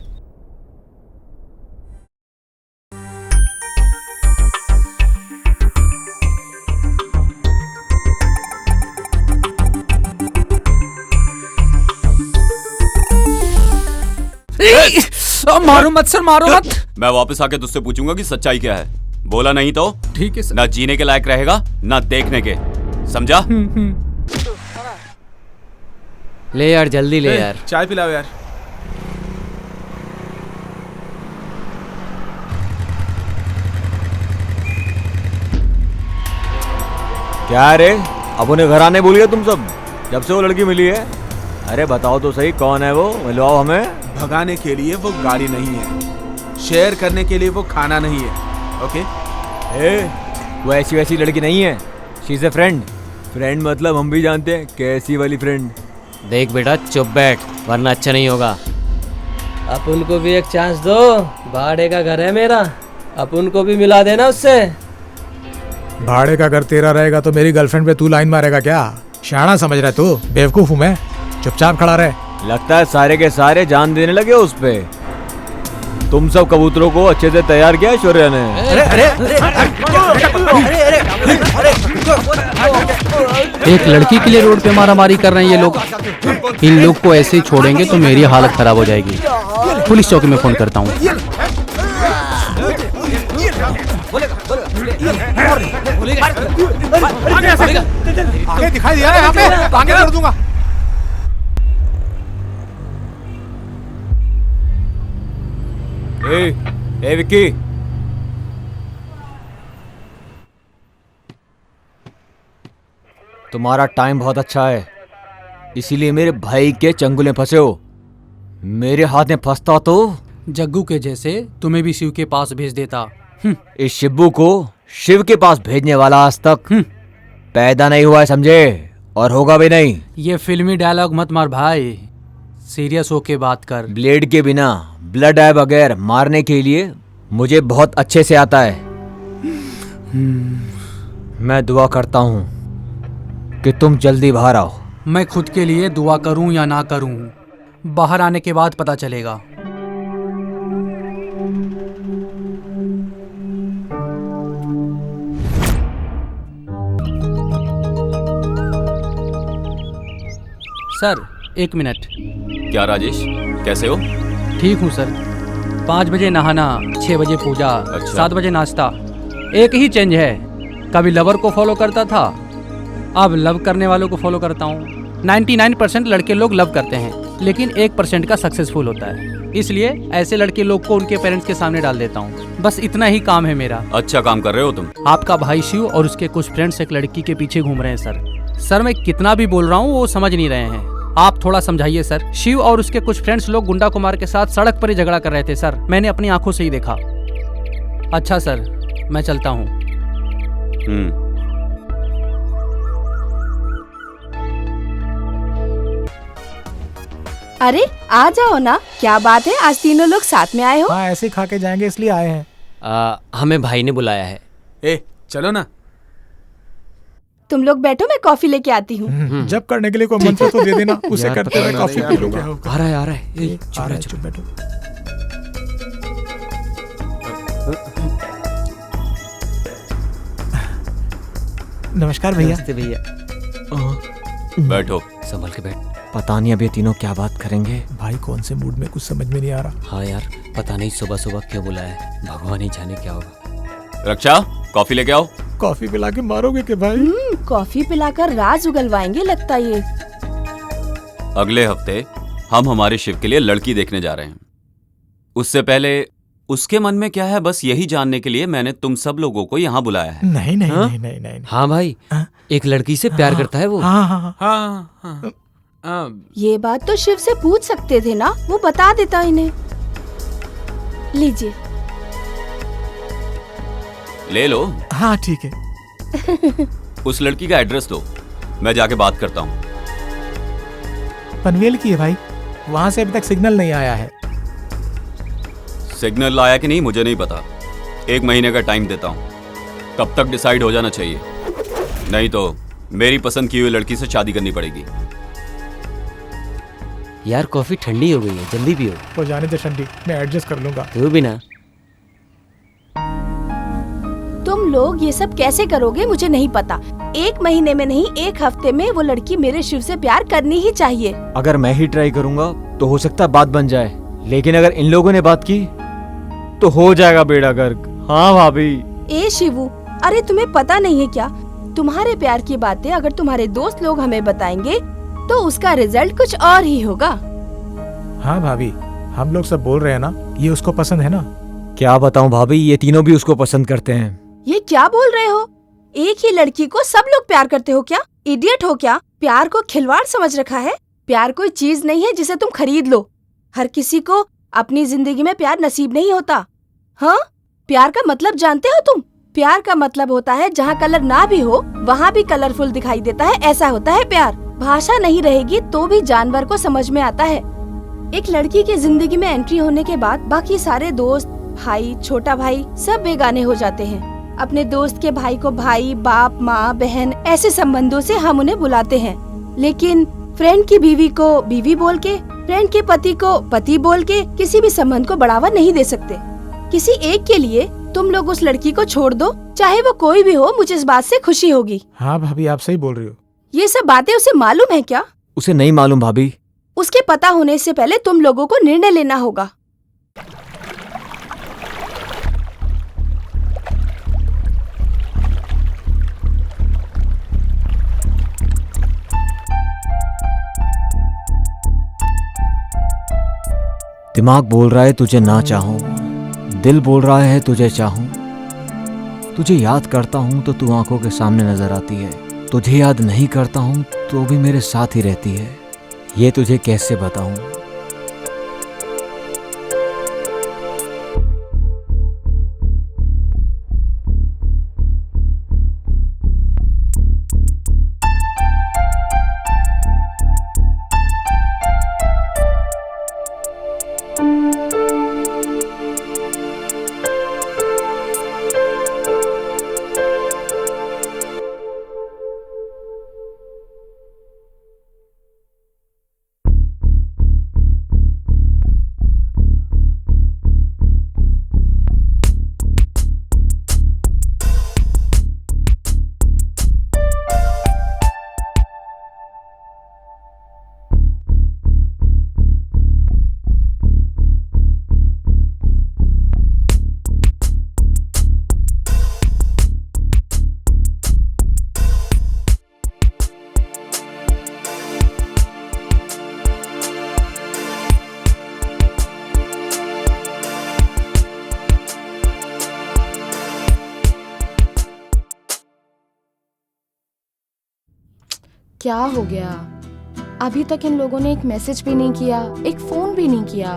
मारो मत सर, मारो मत। मैं वापस आके तुझसे पूछूंगा कि सच्चाई क्या है। बोला नहीं तो ठीक है सर। ना जीने के लायक रहेगा ना देखने के, समझा? ले यार, जल्दी ले यार। चाय पिलाओ यार। क्या रे, अब उन्हें घर आने भूल गए तुम सब जब से वो लड़की मिली है? अरे बताओ तो सही, कौन है वो? मिलवाओ हमें। भगाने के लिए वो गाड़ी नहीं है, शेयर करने के लिए वो खाना नहीं है। ओके? वो ऐसी वैसी लड़की नहीं है, she is a friend. Friend मतलब हम भी जानते हैं कैसी वाली फ्रेंड। देख बेटा, चुप बैठ वरना अच्छा नहीं होगा। आप उनको भी एक चांस दो, भाड़े का घर है मेरा, आप उनको भी मिला देना उससे। भाड़े का घर तेरा रहेगा तो मेरी गर्लफ्रेंड पे तू लाइन मारेगा क्या? शाना समझ रहा है तू? बेवकूफ हूँ मैं? चुपचाप खड़ा रहे। लगता है सारे के सारे जान देने लगे उस पे। तुम सब कबूतरों को अच्छे से तैयार किया शौर्य ने। एक लड़की के लिए रोड पे मारामारी कर रहे हैं ये लोग। इन लोग को ऐसे ही छोड़ेंगे तो मेरी हालत खराब हो जाएगी। पुलिस चौकी में फोन करता हूँ। आगे दिखाई दिया यहाँ पे, आगे कर दूंगा। ए विक्की, तुम्हारा टाइम बहुत अच्छा है, इसीलिए मेरे भाई के चंगुल में फंसे हो। मेरे हाथ में फंसता तो जग्गू के जैसे तुम्हें भी शिव के पास भेज देता। इस शिब्बू को शिव के पास भेजने वाला आज तक पैदा नहीं हुआ है, समझे? और होगा भी नहीं। ये फिल्मी डायलॉग मत मार भाई, सीरियस होके बात कर। ब्लेड के बिना, ब्लड आए बगैर मारने के लिए मुझे बहुत अच्छे से आता है। मैं दुआ करता हूँ कि तुम जल्दी बाहर आओ। मैं खुद के लिए दुआ करूं या ना करूं, बाहर आने के बाद पता चलेगा। Sir 1 minute. क्या राजेश, कैसे हो? ठीक हूँ सर। 5 बजे नहाना, 6 बजे पूजा, 7 बजे नाश्ता। एक ही चेंज है, कभी लवर को फॉलो करता था, अब लव करने वालों को फॉलो करता हूँ। 99% लड़के लोग लव करते हैं, लेकिन 1% का सक्सेसफुल होता है। इसलिए ऐसे लड़के लोग को उनके पेरेंट्स के सामने डाल देता हूँ। बस इतना ही काम है मेरा। अच्छा काम कर रहे हो तुम। आपका भाई शिव और उसके कुछ फ्रेंड्स एक लड़की के पीछे घूम रहे हैं सर। मैं कितना भी बोल रहा हूँ वो समझ नहीं रहे हैं। आप थोड़ा समझाइए सर। शिव और उसके कुछ फ्रेंड्स लोग गुंडा कुमार के साथ सड़क पर ही झगड़ा कर रहे थे सर, मैंने अपनी आंखों से ही देखा। अच्छा सर, मैं चलता हूँ। अरे आ जाओ ना, क्या बात है, आज तीनों लोग साथ में आए हो? हाँ, ऐसे ही खा के जाएंगे इसलिए आए हैं। हमें भाई ने बुलाया है। ए चलो ना। तुम लोग बैठो, मैं कॉफी लेके आती हूँ। जब करने के लिए कोई मंत्र तो दे देना, उसे करते हुए कॉफी पी लूंगा। आ रहा है आ रहा है। चुप बैठो। नमस्कार भैया। नमस्ते भैया। बैठो। संभल के बैठ। पता नहीं अब ये तीनों क्या बात करेंगे। भाई कौन से मूड में, कुछ समझ में नहीं आ रहा। हाँ यार, पता नहीं सुबह सुबह क्यों बुलाया है, भगवान ही जाने क्या होगा। रक्षा, कॉफी लेके आओ। कॉफी पिला के मारोगे के भाई? कॉफी पिलाकर राज उगलवाएंगे लगता ये। अगले हफ्ते हम हमारे शिव के लिए लड़की देखने जा रहे हैं। उससे पहले उसके मन में क्या है, बस यही जानने के लिए मैंने तुम सब लोगों को यहाँ बुलाया है। नहीं नहीं नहीं नहीं नहीं। हाँ भाई, एक लड़की से प्यार करता है वो। हाँ। ये बात तो शिव से पूछ सकते थे ना, वो बता देता इन्हें। लीजिए। ले लो। हाँ ठीक है। उस लड़की का एड्रेस दो, मैं जाके बात करता हूँ। पनवेल की है भाई, वहाँ से अभी तक सिग्नल नहीं आया है। सिग्नल आया कि नहीं मुझे नहीं पता, 1 महीने का टाइम देता हूँ, तब तक डिसाइड हो जाना चाहिए, नहीं तो मेरी पसंद की हुई लड़की से शादी करनी पड़ेगी। यार कॉफी ठंडी हो गई है, जल्दी पियो। तो जाने दे ठंडी, मैं एडजस्ट कर लूंगा। तू भी ना। तुम लोग ये सब कैसे करोगे मुझे नहीं पता। 1 महीने में नहीं, 1 हफ्ते में वो लड़की मेरे शिव से प्यार करनी ही चाहिए। अगर मैं ही ट्राई करूंगा तो हो सकता है बात बन जाए, लेकिन अगर इन लोगों ने बात की तो हो जाएगा बेड़ा गर्क। हाँ भाभी। ए शिवू, अरे तुम्हें पता नहीं है क्या, तुम्हारे प्यार की बातें अगर तुम्हारे दोस्त लोग हमें बताएंगे तो उसका रिजल्ट कुछ और ही होगा। हाँ भाभी, हम लोग सब बोल रहे हैं ना, ये उसको पसंद है ना। क्या बताऊं भाभी, ये तीनों भी उसको पसंद करते हैं। ये क्या बोल रहे हो? एक ही लड़की को सब लोग प्यार करते हो क्या? इडियट हो क्या? प्यार को खिलवाड़ समझ रखा है? प्यार कोई चीज नहीं है जिसे तुम खरीद लो। हर किसी को अपनी जिंदगी में प्यार नसीब नहीं होता। हाँ, प्यार का मतलब जानते हो तुम? प्यार का मतलब होता है जहाँ कलर ना भी हो वहाँ भी कलरफुल दिखाई देता है, ऐसा होता है प्यार। भाषा नहीं रहेगी तो भी जानवर को समझ में आता है। एक लड़की की जिंदगी में एंट्री होने के बाद बाकी सारे दोस्त, भाई, छोटा भाई सब बेगाने हो जाते हैं। अपने दोस्त के भाई को भाई, बाप, माँ, बहन ऐसे संबंधों से हम उन्हें बुलाते हैं, लेकिन फ्रेंड की बीवी को बीवी बोल के, फ्रेंड के पति को पति बोल के किसी भी संबंध को बढ़ावा नहीं दे सकते। किसी एक के लिए तुम लोग उस लड़की को छोड़ दो, चाहे वो कोई भी हो, मुझे इस बात से खुशी होगी। हाँ भाभी, आप सही बोल रही हो। ये सब बातें उसे मालूम है क्या? उसे नहीं मालूम भाभी। उसके पता होने से पहले तुम लोगों को निर्णय लेना होगा। दिमाग बोल रहा है तुझे ना चाहूं, दिल बोल रहा है तुझे चाहूं। तुझे याद करता हूं तो तू आंखों के सामने नजर आती है, तुझे याद नहीं करता हूं तो भी मेरे साथ ही रहती है। ये तुझे कैसे बताऊं। क्या हो गया? अभी तक इन लोगों ने एक मैसेज भी नहीं किया, एक फोन भी नहीं किया।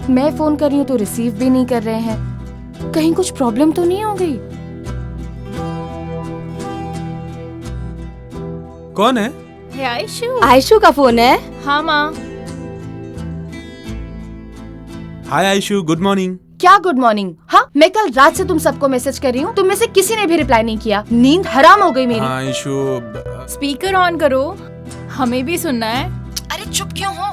मैं फोन कर रही हूँ तो रिसीव भी नहीं कर रहे हैं। कहीं कुछ प्रॉब्लम तो नहीं हो गई? कौन है? आयशु। आयशु का फोन है? हाँ माँ। हाय आयशु, गुड मॉर्निंग। क्या गुड मॉर्निंग? हाँ, मैं कल रात से तुम सबको मैसेज कर रही हूँ, तुम में से किसी ने भी रिप्लाई नहीं किया। नींद हराम हो गई मेरी। हाँ आयशु, स्पीकर ऑन करो, हमें भी सुनना है। अरे चुप क्यों हो?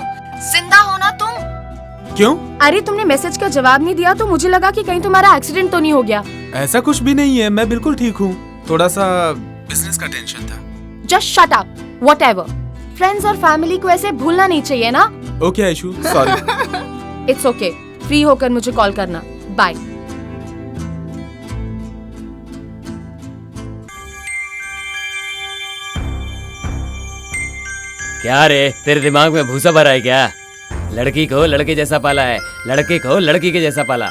जिंदा हो ना तुम? क्यों? अरे तुमने मैसेज का जवाब नहीं दिया तो मुझे लगा कि कहीं तुम्हारा एक्सीडेंट तो नहीं हो गया। ऐसा कुछ भी नहीं है, मैं बिल्कुल ठीक हूँ। थोड़ा सा बिजनेस का टेंशन था। Just shut up, whatever. Friends और फैमिली को ऐसे भूलना नहीं चाहिए ना। Okay Aishu, sorry. It's okay, free होकर मुझे कॉल करना। बाय। क्या रे, तेरे दिमाग में भूसा भरा है क्या? लड़की को लड़के जैसा पाला है, लड़के को लड़की के जैसा पाला।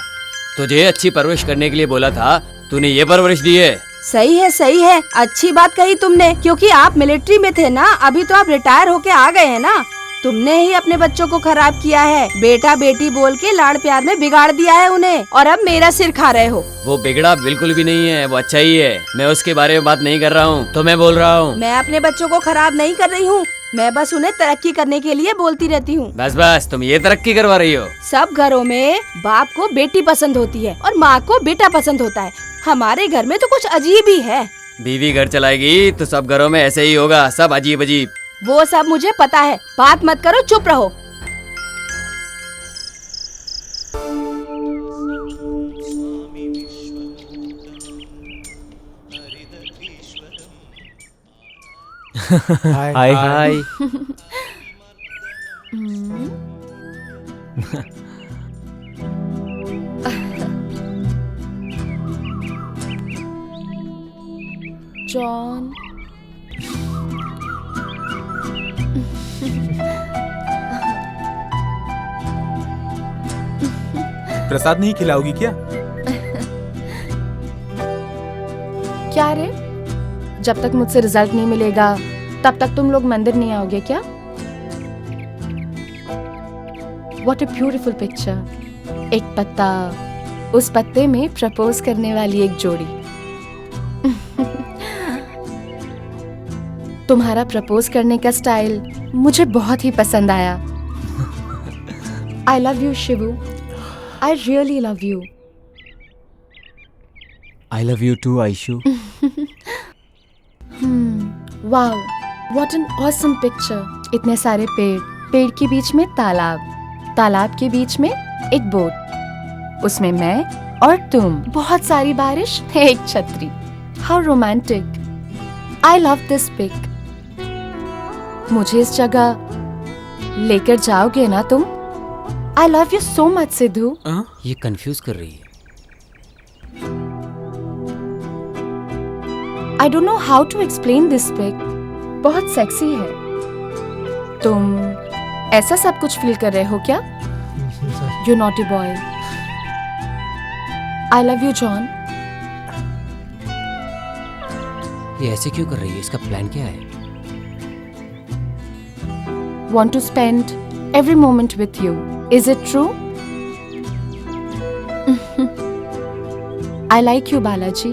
तुझे अच्छी परवरिश करने के लिए बोला था, तूने ये परवरिश दी है। सही है, सही है, अच्छी बात कही तुमने, क्योंकि आप मिलिट्री में थे ना, अभी तो आप रिटायर होके आ गए हैं ना। तुमने ही अपने बच्चों को खराब किया है, बेटा बेटी बोल के लाड़ प्यार में बिगाड़ दिया है उन्हें, और अब मेरा सिर खा रहे हो। वो बिगड़ा बिल्कुल भी नहीं है, वो अच्छा ही है। मैं उसके बारे में बात नहीं कर रहा हूँ, तो मैं बोल रहा हूँ। मैं अपने बच्चों को खराब नहीं कर रही हूँ, मैं बस उन्हें तरक्की करने के लिए बोलती रहती हूँ। बस बस, तुम ये तरक्की करवा रही हो। सब घरों में बाप को बेटी पसंद होती है और माँ को बेटा पसंद होता है। हमारे घर में तो कुछ अजीब ही है। बीवी घर चलाएगी तो सब घरों में ऐसे ही होगा, सब अजीब अजीब। वो सब मुझे पता है, बात मत करो, चुप रहो। हाय हाय। जॉन, प्रसाद नहीं खिलाओगी क्या? क्या रे? जब तक मुझसे रिजल्ट नहीं मिलेगा तब तक तुम लोग मंदिर नहीं आओगे क्या? What a beautiful picture. एक पत्ता, उस पत्ते में प्रपोज करने वाली एक जोड़ी। तुम्हारा प्रपोज करने का स्टाइल मुझे बहुत ही पसंद आया। I love you, Shibu. I really love you. I love you too, Aishu. Wow, what an awesome picture. इतने सारे पेड़, पेड़ के बीच में तालाब, तालाब के बीच में एक बोट, उसमें मैं और तुम, बहुत सारी बारिश, एक छतरी। How romantic. I love this pic. मुझे इस जगह लेकर जाओगे ना तुम? I love you so much, Sidhu. ये कंफ्यूज कर रही है। I don't know how to explain this pic. बहुत सेक्सी है। तुम ऐसा सब कुछ फील कर रहे हो क्या? You naughty boy. I love you, John. ये ऐसे क्यों कर रही है? इसका प्लान क्या है? Want to spend every moment with you. Is it true? I like you, Balaji.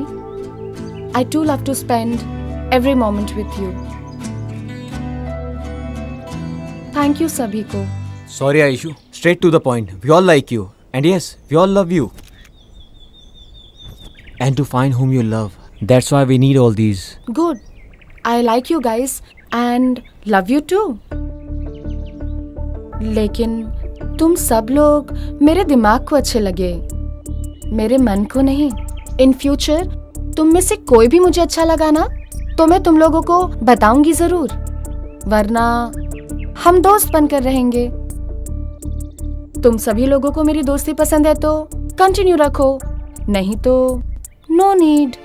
I too love to spend every moment with you. Thank you सभी को। Sorry Aishu, straight to the point. We all like you, and yes, we all love you. And to find whom you love. That's why we need all these. Good. I like you guys and love you too. लेकिन तुम सब लोग मेरे दिमाग को अच्छे लगे, मेरे मन को नहीं। In future तुम में से कोई भी मुझे अच्छा लगा ना तो मैं तुम लोगों को बताऊंगी जरूर, वरना हम दोस्त बनकर रहेंगे। तुम सभी लोगों को मेरी दोस्ती पसंद है तो कंटिन्यू रखो, नहीं तो नो नीड।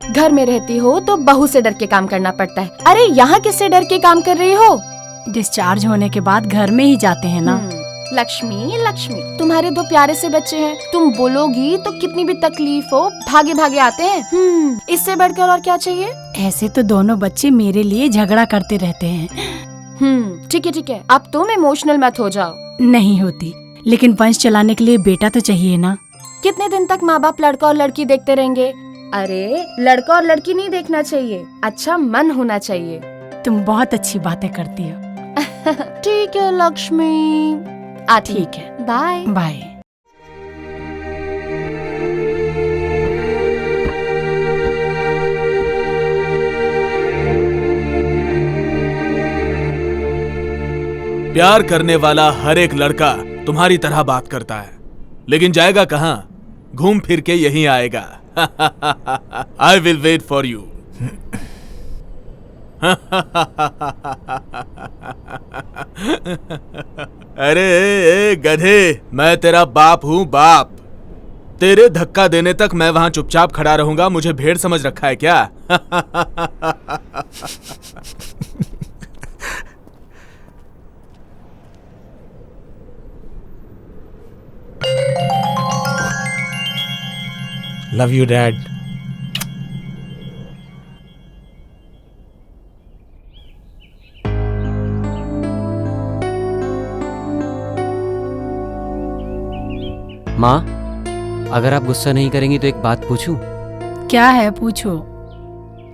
घर में रहती हो तो बहू से डर के काम करना पड़ता है। अरे यहाँ किससे डर के काम कर रही हो? डिस्चार्ज होने के बाद घर में ही जाते हैं ना। लक्ष्मी, लक्ष्मी, तुम्हारे दो प्यारे से बच्चे हैं, तुम बोलोगी तो कितनी भी तकलीफ हो भागे भागे आते हैं। इससे बढ़कर और क्या चाहिए? ऐसे तो दोनों बच्चे मेरे लिए झगड़ा करते रहते हैं। ठीक है ठीक है, अब तुम इमोशनल मत हो जाओ। नहीं होती, लेकिन वंश चलाने के लिए बेटा तो चाहिए ना। कितने दिन तक माँ बाप लड़का और लड़की देखते रहेंगे? अरे लड़का और लड़की नहीं देखना चाहिए, अच्छा मन होना चाहिए। तुम बहुत अच्छी बातें करती हो। ठीक है लक्ष्मी, ठीक है, बाय बाय। प्यार करने वाला हर एक लड़का तुम्हारी तरह बात करता है, लेकिन जाएगा कहाँ? घूम फिर के यहीं आएगा। I will wait for you. अरे ए, गधे, मैं तेरा बाप हूं, बाप। तेरे धक्का देने तक मैं वहां चुपचाप खड़ा रहूंगा? मुझे भेड़ समझ रखा है क्या? Love you dad. माँ, अगर आप गुस्सा नहीं करेंगी तो एक बात पूछूं? क्या है, पूछो।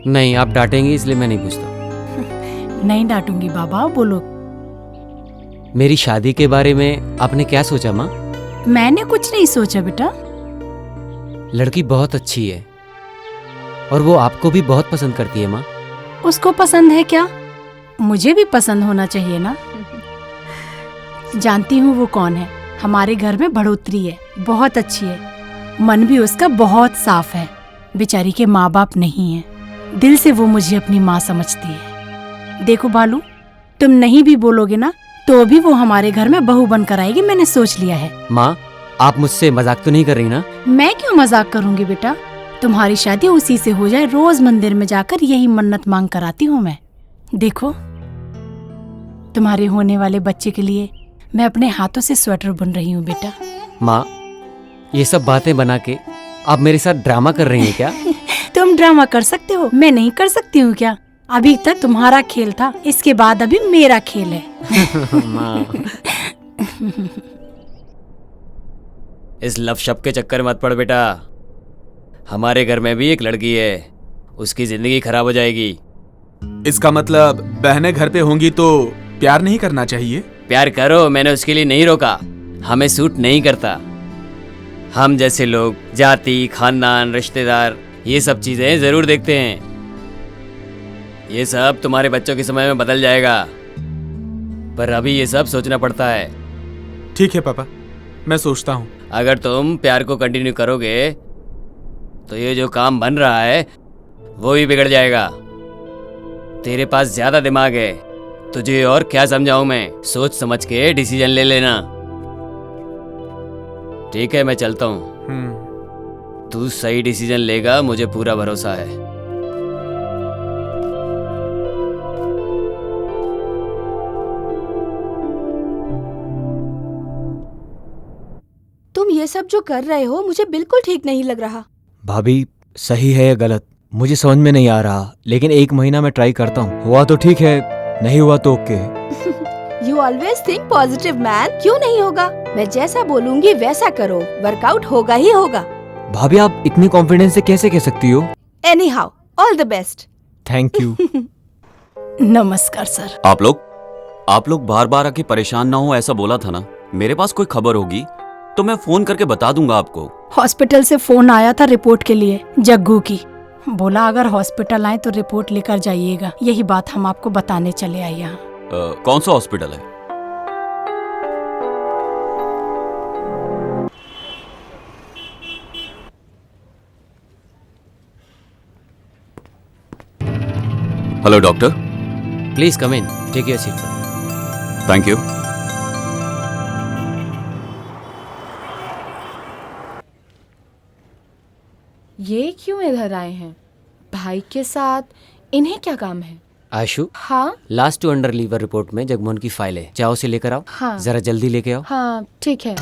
नहीं, आप डांटेंगी इसलिए मैं नहीं पूछता। नहीं डांटूंगी बाबा, बोलो। मेरी शादी के बारे में आपने क्या सोचा माँ? मैंने कुछ नहीं सोचा बेटा। लड़की बहुत अच्छी है और वो आपको भी बहुत पसंद करती है माँ। उसको पसंद है क्या? मुझे भी पसंद होना चाहिए ना। जानती हूँ वो कौन है। हमारे घर में बढ़ोतरी है, बहुत अच्छी है, मन भी उसका बहुत साफ है। बेचारी के माँ बाप नहीं है, दिल से वो मुझे अपनी माँ समझती है। देखो बालू, तुम नहीं भी बोलोगे ना तो भी वो हमारे घर में बहू बनकर आएगी, मैंने सोच लिया है। माँ, आप मुझसे मजाक तो नहीं कर रही ना? मैं क्यों मजाक करूंगी बेटा, तुम्हारी शादी उसी से हो जाए, रोज मंदिर में जाकर यही मन्नत मांग कर आती हूँ मैं। देखो, तुम्हारे होने वाले बच्चे के लिए मैं अपने हाथों से स्वेटर बुन रही हूँ बेटा। माँ, ये सब बातें बना के आप मेरे साथ ड्रामा कर रही हैं क्या? तुम ड्रामा कर सकते हो, मैं नहीं कर सकती हूँ क्या? अभी तक तुम्हारा खेल था, इसके बाद अभी मेरा खेल है। माँ, इस लव शब्द के चक्कर मत पड़ बेटा। हमारे घर में भी एक लड़की है, उसकी जिंदगी खराब हो जाएगी। इसका मतलब बहनें घर पे होंगी तो प्यार नहीं करना चाहिए? प्यार करो, मैंने उसके लिए नहीं रोका, हमें सूट नहीं करता। हम जैसे लोग जाति, खानदान, रिश्तेदार, ये सब चीजें जरूर देखते हैं। ये सब तुम्हारे बच्चों के समय में बदल जाएगा, पर अभी ये सब सोचना पड़ता है। ठीक है पापा, मैं सोचता हूँ। अगर तुम प्यार को कंटिन्यू करोगे तो ये जो काम बन रहा है वो भी बिगड़ जाएगा। तेरे पास ज्यादा दिमाग है, तुझे और क्या समझाऊं मैं? सोच समझ के डिसीजन ले लेना। ठीक है, मैं चलता हूँ। तू सही डिसीजन लेगा, मुझे पूरा भरोसा है। तुम ये सब जो कर रहे हो मुझे बिल्कुल ठीक नहीं लग रहा। भाभी, सही है या गलत मुझे समझ में नहीं आ रहा, लेकिन 1 महीना मैं ट्राई करता हूँ। हुआ तो ठीक है, नहीं हुआ तो okay. You always think positive man. क्यों नहीं होगा? मैं जैसा बोलूंगी वैसा करो, वर्कआउट होगा ही होगा। भाभी, आप इतनी कॉन्फिडेंस से कैसे कह सकती हो? Any how, all the best. Thank you. नमस्कार सर। आप लोग बार बार आके परेशान ना हो, ऐसा बोला था ना। मेरे पास कोई खबर होगी तो मैं फोन करके बता दूंगा आपको। हॉस्पिटल से फोन आया था रिपोर्ट के लिए, जग्गू की। बोला अगर हॉस्पिटल आए तो रिपोर्ट लेकर जाइएगा। यही बात हम आपको बताने चले आए यहाँ। कौन सा हॉस्पिटल है? Hello doctor. Please come in, take your seat. Thank you. ये क्यों इधर आए हैं? भाई के साथ इन्हें क्या काम है? आशु, हाँ last two under liver report में जगमोहन की फाइल है, जाओ उसे लेकर आओ। हाँ। जरा जल्दी लेके आओ। हाँ ठीक है।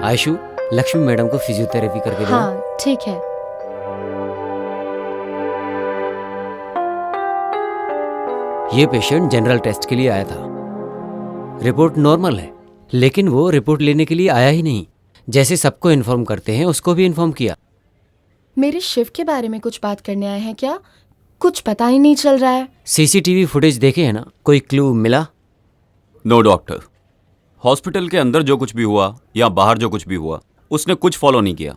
आयशु, लक्ष्मी मैडम को फिजियोथेरेपी करके दो। हाँ ठीक है। ये पेशेंट जनरल टेस्ट के लिए आया था। रिपोर्ट नॉर्मल है, लेकिन वो रिपोर्ट लेने के लिए आया ही नहीं। जैसे सबको इन्फॉर्म करते हैं, उसको भी इन्फॉर्म किया। मेरे शिफ्ट के बारे में कुछ बात करने आए हैं क्या? कुछ पता ही नहीं चल रहा है। सीसीटीवी फुटेज देखे है ना? कोई क्लू मिला? नो डॉक्टर, हॉस्पिटल के अंदर जो कुछ भी हुआ या बाहर जो कुछ भी हुआ, उसने कुछ फॉलो नहीं किया।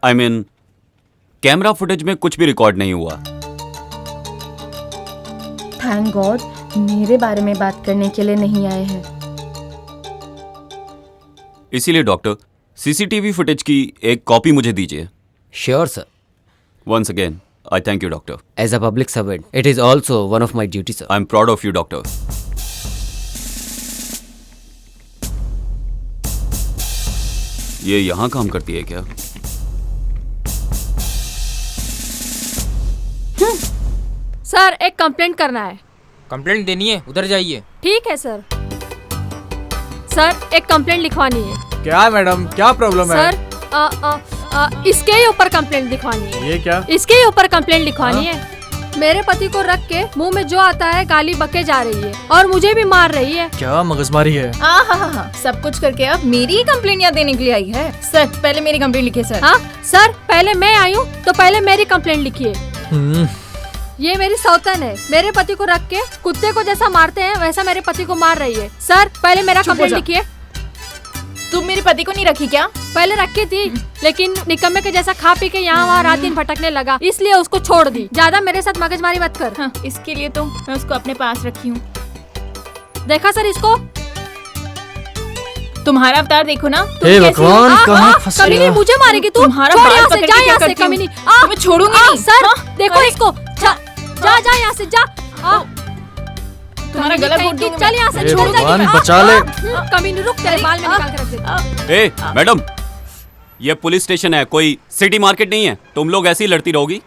आई मीन, कैमरा फुटेज में कुछ भी रिकॉर्ड नहीं हुआ। थैंक गॉड, मेरे बारे में बात करने के लिए नहीं आए हैं। इसीलिए डॉक्टर, सीसीटीवी फुटेज की एक कॉपी मुझे दीजिए। Sure sir. Once again I thank you doctor. As a public servant, it is also one of my duty sir. I am proud of you doctor. ये यहाँ काम करती है क्या? सर एक कंप्लेंट करना है। कंप्लेंट देनी है? उधर जाइए। ठीक है सर। सर एक कंप्लेंट लिखवानी है। क्या है मैडम, क्या प्रॉब्लम है? सर इसके ही ऊपर कंप्लेंट लिखवानी है। ये क्या? इसके ही ऊपर कंप्लेंट लिखवानी है। मेरे पति को रख के मुंह में जो आता है गाली बके जा रही है और मुझे भी मार रही है। क्या मगजमारी है? हाँ, सब कुछ करके अब मेरी ही कंप्लेंट यहाँ देने के लिए आई है। सर पहले मेरी कंप्लेंट लिखिए सर। हाँ सर, पहले मैं आई हूँ तो पहले मेरी कंप्लेंट लिखिए। ये मेरी सौतन है, मेरे पति को रख के कुत्ते को जैसा मारते हैं वैसा मेरे पति को मार रही है। सर पहले मेरा कंप्लेंट लिखिए। तुम मेरे पति को नहीं रखी क्या? पहले रखी थी, लेकिन निकम्मे के जैसा खा पी के यहाँ वहाँ रात दिन भटकने लगा, इसलिए उसको छोड़ दी। ज्यादा मेरे साथ मगजमारी मत कर। हाँ, इसके लिए तो मैं उसको अपने पास रखी हूँ। देखा सर इसको? तुम्हारा अवतार देखो ना। हे भगवान, कहाँ फंस कमीनी, गया? मुझे मारेगी तू? तुम्हारा छोड़ बाल यहाँ से, पकड़ जा के क्या यहाँ से करती हूँ? कमीनी। तुम्हें छोड़ूंगी नहीं। सर देखो इसको, जा यहाँ से जा। तुम्हारा गला घोट दूंगी। चल यहाँ से, हे छोड़ भगवान, बचा ले। कमीनी रुक, तेरे बाल में निकाल के रख देती। ए मैडम, ये पुलिस स्टेशन है, कोई सिटी मार्केट नहीं है। तुम लोग ऐसे ही लड़ती रहोगी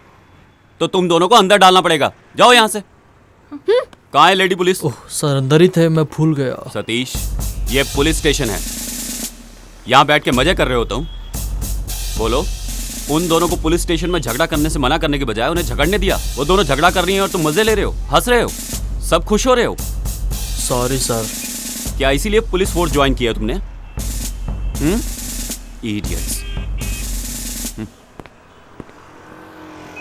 तो तुम दोनों को अंदर डालना पड़ेगा। जाओ यहाँ से। कहाँ है लेडी पुलिस? ओह सर, अंदर ही थे, मैं भूल गया। सतीश, ये पुलिस स्टेशन है, यहाँ बैठ के मजे कर रहे हो तुम? बोलो, उन दोनों को पुलिस स्टेशन में झगड़ा करने से मना करने के बजाय उन्हें झगड़ने दिया। वो दोनों झगड़ा कर रही हैं और तुम मजे ले रहे हो, हंस रहे हो, सब खुश हो रहे हो। Sorry sir. क्या इसीलिए पुलिस फोर्स ज्वाइन किया तुमने? इडियट्स।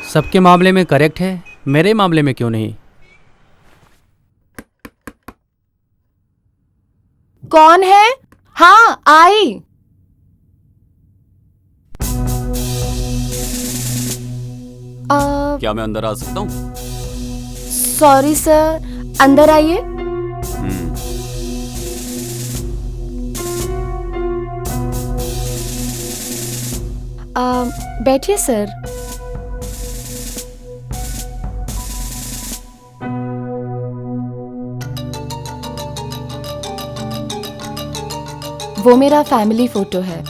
सबके मामले में करेक्ट है, मेरे मामले में क्यों नहीं? कौन है? हाँ आई। क्या मैं अंदर आ सकता हूँ? सॉरी सर, अंदर आइए। बैठिए सर। वो मेरा फैमिली फोटो है।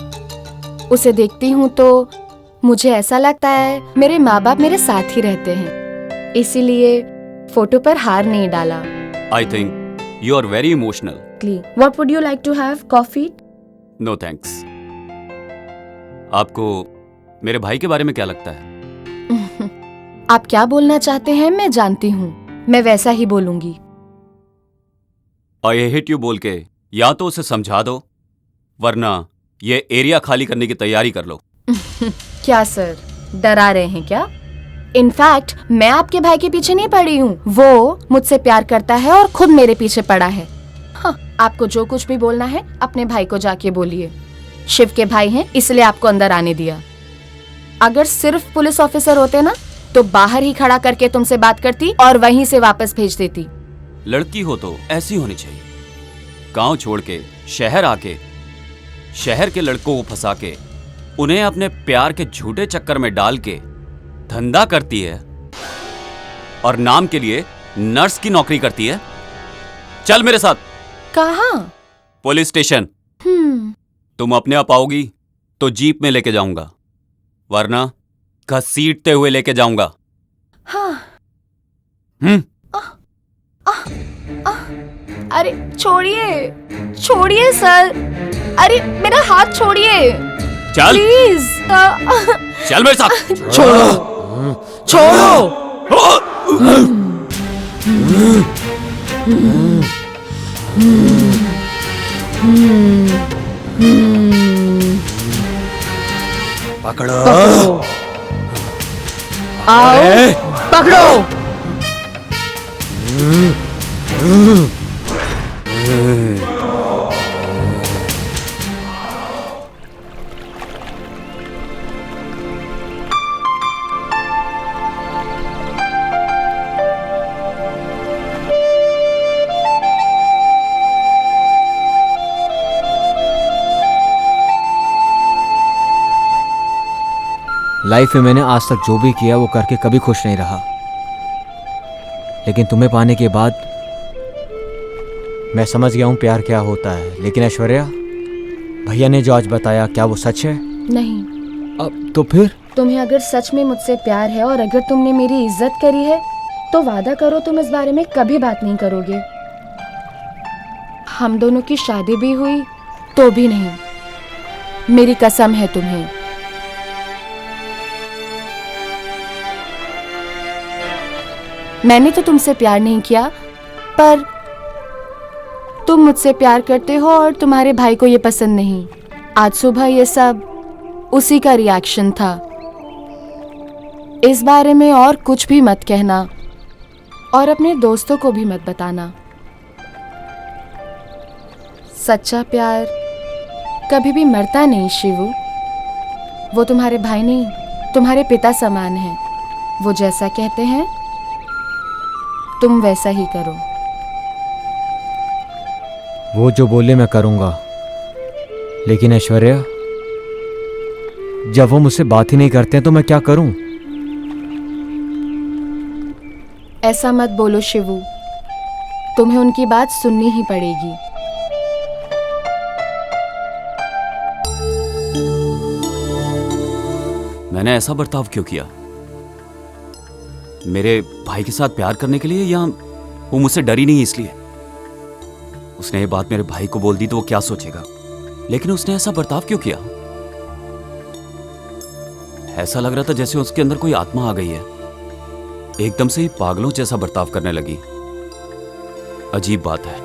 उसे देखती हूँ तो मुझे ऐसा लगता है मेरे माँ बाप मेरे साथ ही रहते हैं, इसीलिए फोटो पर हार नहीं डाला। I think you are very emotional. What would you like to have? Coffee? No thanks. आपको मेरे भाई के बारे में क्या लगता है? आप क्या बोलना चाहते हैं मैं जानती हूँ, मैं वैसा ही बोलूंगी। आई हेट यू बोल के या तो उसे समझा दो, वरना ये एरिया खाली करने की तैयारी कर लो। क्या सर, डरा रहे हैं क्या? इनफैक्ट मैं आपके भाई के पीछे नहीं पड़ी हूँ, वो मुझसे प्यार करता है और खुद मेरे पीछे पड़ा है। हाँ, आपको जो कुछ भी बोलना है अपने भाई को जाके बोलिए। शिव के भाई हैं इसलिए आपको अंदर आने दिया। अगर सिर्फ पुलिस ऑफिसर होते ना तो बाहर ही खड़ा करके तुमसे बात करती और वहीं से वापस भेज देती। लड़की हो तो ऐसी होनी चाहिए, गांव छोड़ के शहर आके शहर के लड़कों को फंसा के उन्हें अपने प्यार के झूठे चक्कर में डाल के धंधा करती है और नाम के लिए नर्स की नौकरी करती है। चल मेरे साथ। कहाँ? Police station. तुम अपने आप आओगी तो जीप में लेके जाऊंगा, वरना घसीटते हुए लेके जाऊंगा। हाँ। अरे छोड़िए, छोड़िए सर। अरे मेरा हाथ छोड़िए चल प्लीज। चल मेरे साथ। छोड़ो छोड़ो। पकड़ो। आओ पकड़ो। लाइफ में मैंने आज तक जो भी किया वो करके कभी खुश नहीं रहा, लेकिन तुम्हें पाने के बाद मैं समझ गया हूँ प्यार क्या होता है। लेकिन ऐश्वर्या, भैया ने जो आज बताया क्या वो सच है? नहीं। अब तो फिर तुम्हें अगर सच में मुझसे प्यार है और अगर तुमने मेरी इज्जत करी है तो वादा करो तुम इस बारे में कभी बात नहीं करोगे। हम दोनों की शादी भी हुई तो भी नहीं। मेरी कसम है तुम्हें। मैंने तो तुमसे प्यार नहीं किया, पर तुम मुझसे प्यार करते हो और तुम्हारे भाई को ये पसंद नहीं। आज सुबह ये सब उसी का रिएक्शन था। इस बारे में और कुछ भी मत कहना और अपने दोस्तों को भी मत बताना। सच्चा प्यार कभी भी मरता नहीं शिवू। वो तुम्हारे भाई नहीं, तुम्हारे पिता समान है। वो जैसा कहते हैं तुम वैसा ही करो। वो जो बोले मैं करूंगा, लेकिन ऐश्वर्या, जब वो मुझसे बात ही नहीं करते हैं तो मैं क्या करूं? ऐसा मत बोलो शिवू, तुम्हें उनकी बात सुननी ही पड़ेगी। मैंने ऐसा बर्ताव क्यों किया? मेरे भाई के साथ प्यार करने के लिए, या वो मुझसे डरी नहीं इसलिए? उसने ये बात मेरे भाई को बोल दी तो वो क्या सोचेगा, लेकिन उसने ऐसा बर्ताव क्यों किया? ऐसा लग रहा था जैसे उसके अंदर कोई आत्मा आ गई है। एकदम से ही पागलों जैसा बर्ताव करने लगी। अजीब बात है।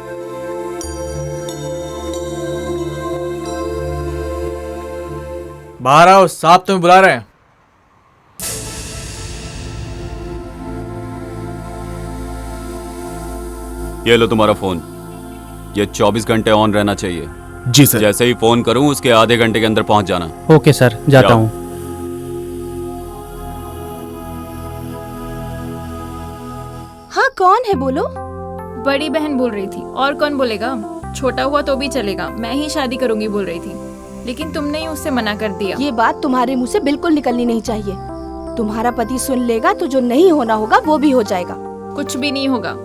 बाहर आओ, साहब तुम्हें बुला रहे हैं। ये लो तुम्हारा फोन। ये 24 घंटे ऑन रहना चाहिए। जी सर। जैसे ही फोन करूं उसके आधे घंटे के अंदर पहुंच जाना। ओके सर, जाता हूँ। हाँ, कौन है बोलो? बड़ी बहन बोल रही थी, और कौन बोलेगा? छोटा हुआ तो भी चलेगा, मैं ही शादी करूंगी बोल रही थी, लेकिन तुमने ही उससे मना कर दिया। ये बात तुम्हारे मुंह से बिल्कुल निकलनी नहीं चाहिए। तुम्हारा पति सुन लेगा तो जो नहीं होना होगा वो भी हो जाएगा। कुछ भी नहीं होगा।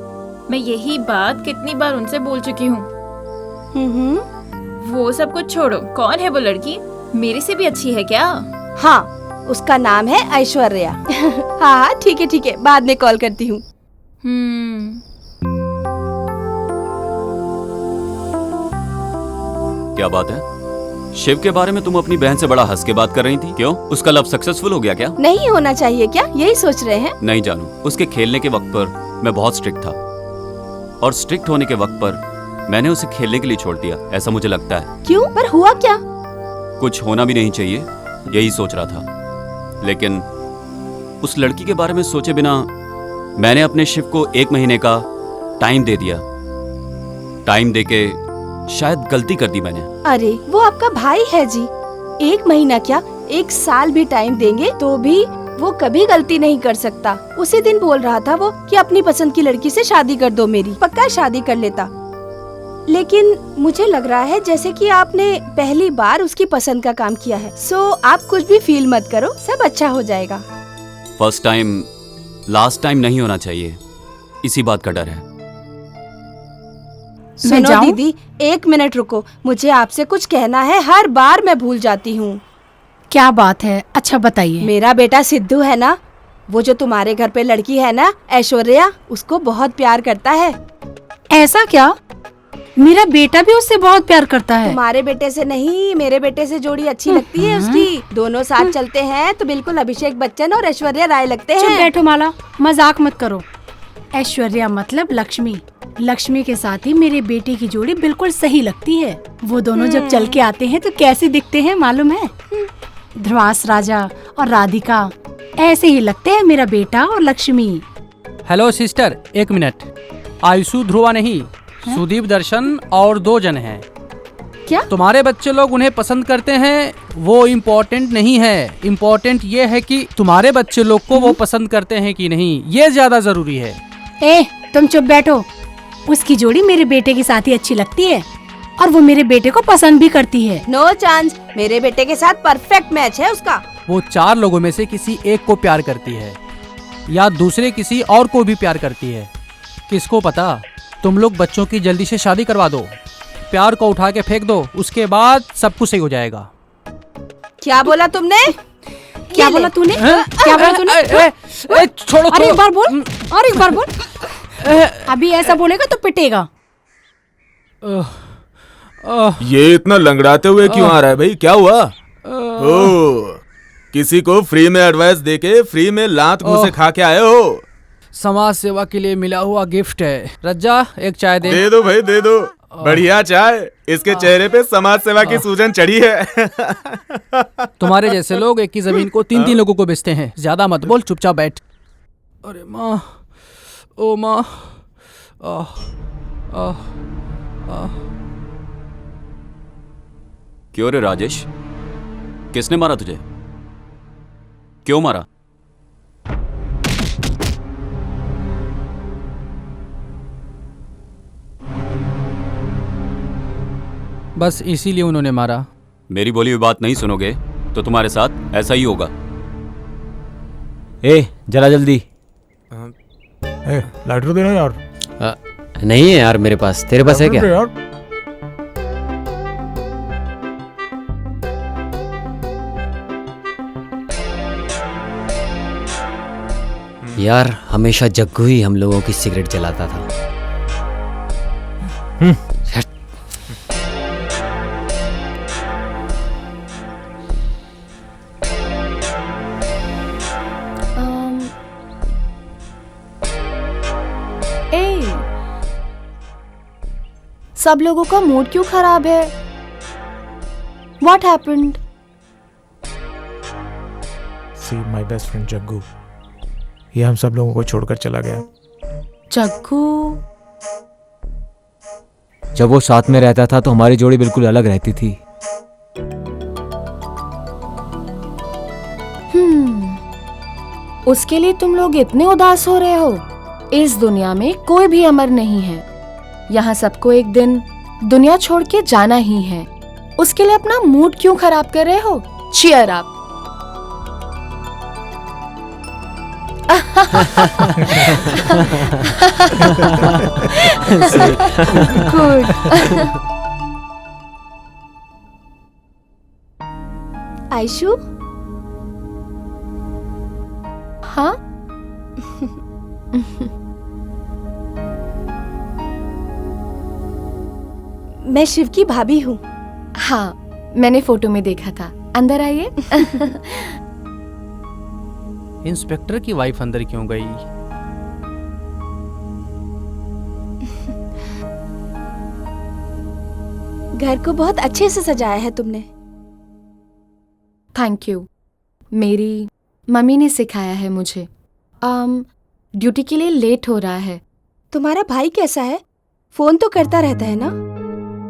मैं यही बात कितनी बार उनसे बोल चुकी हूँ। वो सब कुछ छोड़ो, कौन है वो लड़की? मेरे से भी अच्छी है क्या? हाँ, उसका नाम है ऐश्वर्या। हाँ ठीक है, बाद में कॉल करती हूँ। क्या बात है? शिव के बारे में तुम अपनी बहन से बड़ा हंस के बात कर रही थी। क्यों? उसका लव सक्सेसफुल हो गया क्या? नहीं होना चाहिए क्या, यही सोच रहे हैं? नहीं जानू, उसके खेलने के वक्त पर मैं बहुत स्ट्रिक्ट था, और स्ट्रिक्ट होने के वक्त पर मैंने उसे खेलने के लिए छोड़ दिया, ऐसा मुझे लगता है। क्यों? पर हुआ क्या? कुछ होना भी नहीं चाहिए, यही सोच रहा था। लेकिन उस लड़की के बारे में सोचे बिना मैंने अपने शिव को 1 महीने का टाइम दे दिया। टाइम देके शायद गलती कर दी मैंने। अरे वो आपका भाई है जी। 1 महीना क्या, 1 साल भी टाइम देंगे तो भी वो कभी गलती नहीं कर सकता। उसी दिन बोल रहा था वो कि अपनी पसंद की लड़की से शादी कर दो मेरी। पक्का शादी कर लेता। लेकिन मुझे लग रहा है जैसे कि आपने पहली बार उसकी पसंद का काम किया है। सो आप कुछ भी फील मत करो, सब अच्छा हो जाएगा। फर्स्ट टाइम लास्ट टाइम नहीं होना चाहिए, इसी बात का डर है। सुनो दीदी, 1 मिनट रुको, मुझे आपसे कुछ कहना है। हर बार मैं भूल जाती हूँ। क्या बात है? अच्छा बताइए। मेरा बेटा सिद्धू है ना, वो जो तुम्हारे घर पे लड़की है ना ऐश्वर्या, उसको बहुत प्यार करता है। ऐसा क्या? मेरा बेटा भी उससे बहुत प्यार करता है। तुम्हारे बेटे से नहीं, मेरे बेटे से जोड़ी अच्छी लगती है उसकी। दोनों साथ चलते हैं तो बिल्कुल अभिषेक बच्चन और ऐश्वर्या राय लगते हैं। चुप बैठो माला, मजाक मत करो। ऐश्वर्या मतलब लक्ष्मी। लक्ष्मी के साथ ही मेरे बेटे की जोड़ी बिल्कुल सही लगती है। वो दोनों जब चल के आते हैं तो कैसे दिखते हैं मालूम है? ध्रुवास राजा और राधिका ऐसे ही लगते हैं मेरा बेटा और लक्ष्मी। हेलो सिस्टर, एक मिनट। आयुषु ध्रुवा नहीं, सुदीप दर्शन और 2 जन हैं। क्या तुम्हारे बच्चे लोग उन्हें पसंद करते हैं वो इम्पोर्टेंट नहीं है। इम्पोर्टेंट ये है कि तुम्हारे बच्चे लोग को वो पसंद करते हैं कि नहीं, ये ज्यादा जरूरी है। ए, तुम चुप बैठो। उसकी जोड़ी मेरे बेटे के साथ ही अच्छी लगती है और वो मेरे बेटे को पसंद भी करती है। नो चांस, मेरे बेटे के साथ परफेक्ट मैच है उसका। वो 4 लोगों में से किसी एक को प्यार करती है या दूसरे किसी और को भी प्यार करती है, किसको पता। तुम लोग बच्चों की जल्दी से शादी करवा दो, प्यार को उठा के फेंक दो, उसके बाद सब कुछ सही हो जाएगा। क्या बोला तुमने? क्या बोला तूने? क्या बोला तूने? छोड़ो। अरे एक बार बोल, और एक बार बोल। अभी ऐसा बोलेगा तो पिटेगा। ये इतना लंगड़ाते हुए क्यों आ रहा है भाई? क्या हुआ? ओ, किसी को फ्री में एडवाइस देके फ्री में लात मुंह से खा के आए हो? समाज सेवा के लिए मिला हुआ गिफ्ट है। रज्जा, एक चाय दे। दे दो भाई, दे दो। बढ़िया चाय। इसके चेहरे पे समाज सेवा की सूजन चढ़ी है। तुम्हारे जैसे लोग एक ही जमीन को 3-3 लोगों को बेचते हैं। ज्यादा मत बोल, चुपचाप बैठ। अरे माँ, ओ माँ। क्यों रे राजेश, किसने मारा तुझे? क्यों मारा? बस इसीलिए उन्होंने मारा। मेरी बोली हुई बात नहीं सुनोगे तो तुम्हारे साथ ऐसा ही होगा। ए, जरा जल्दी। लाइटर देना यार। नहीं है यार मेरे पास, तेरे पास है क्या? यार हमेशा जग्गू ही हम लोगों की सिगरेट जलाता था। सब लोगों का मूड क्यों खराब है? What happened? See my best friend Jaggu, ये हम सब लोगों को छोड़कर चला गया। जग्गू? जब वो साथ में रहता था तो हमारी जोड़ी बिल्कुल अलग रहती थी। उसके लिए तुम लोग इतने उदास हो रहे हो? इस दुनिया में कोई भी अमर नहीं है। यहाँ सबको एक दिन दुनिया छोड़ के जाना ही है। उसके लिए अपना मूड क्यों खराब कर रहे हो? Cheer up. गुड। आयशु? हाँ? मैं शिव की भाभी हूँ। हाँ, मैंने फोटो में देखा था। अंदर आइए। इंस्पेक्टर की वाइफ अंदर क्यों गई? घर को बहुत अच्छे से सजाया है तुमने। Thank you. मेरी मम्मी ने सिखाया है मुझे। ड्यूटी के लिए लेट हो रहा है। तुम्हारा भाई कैसा है? फोन तो करता रहता है ना?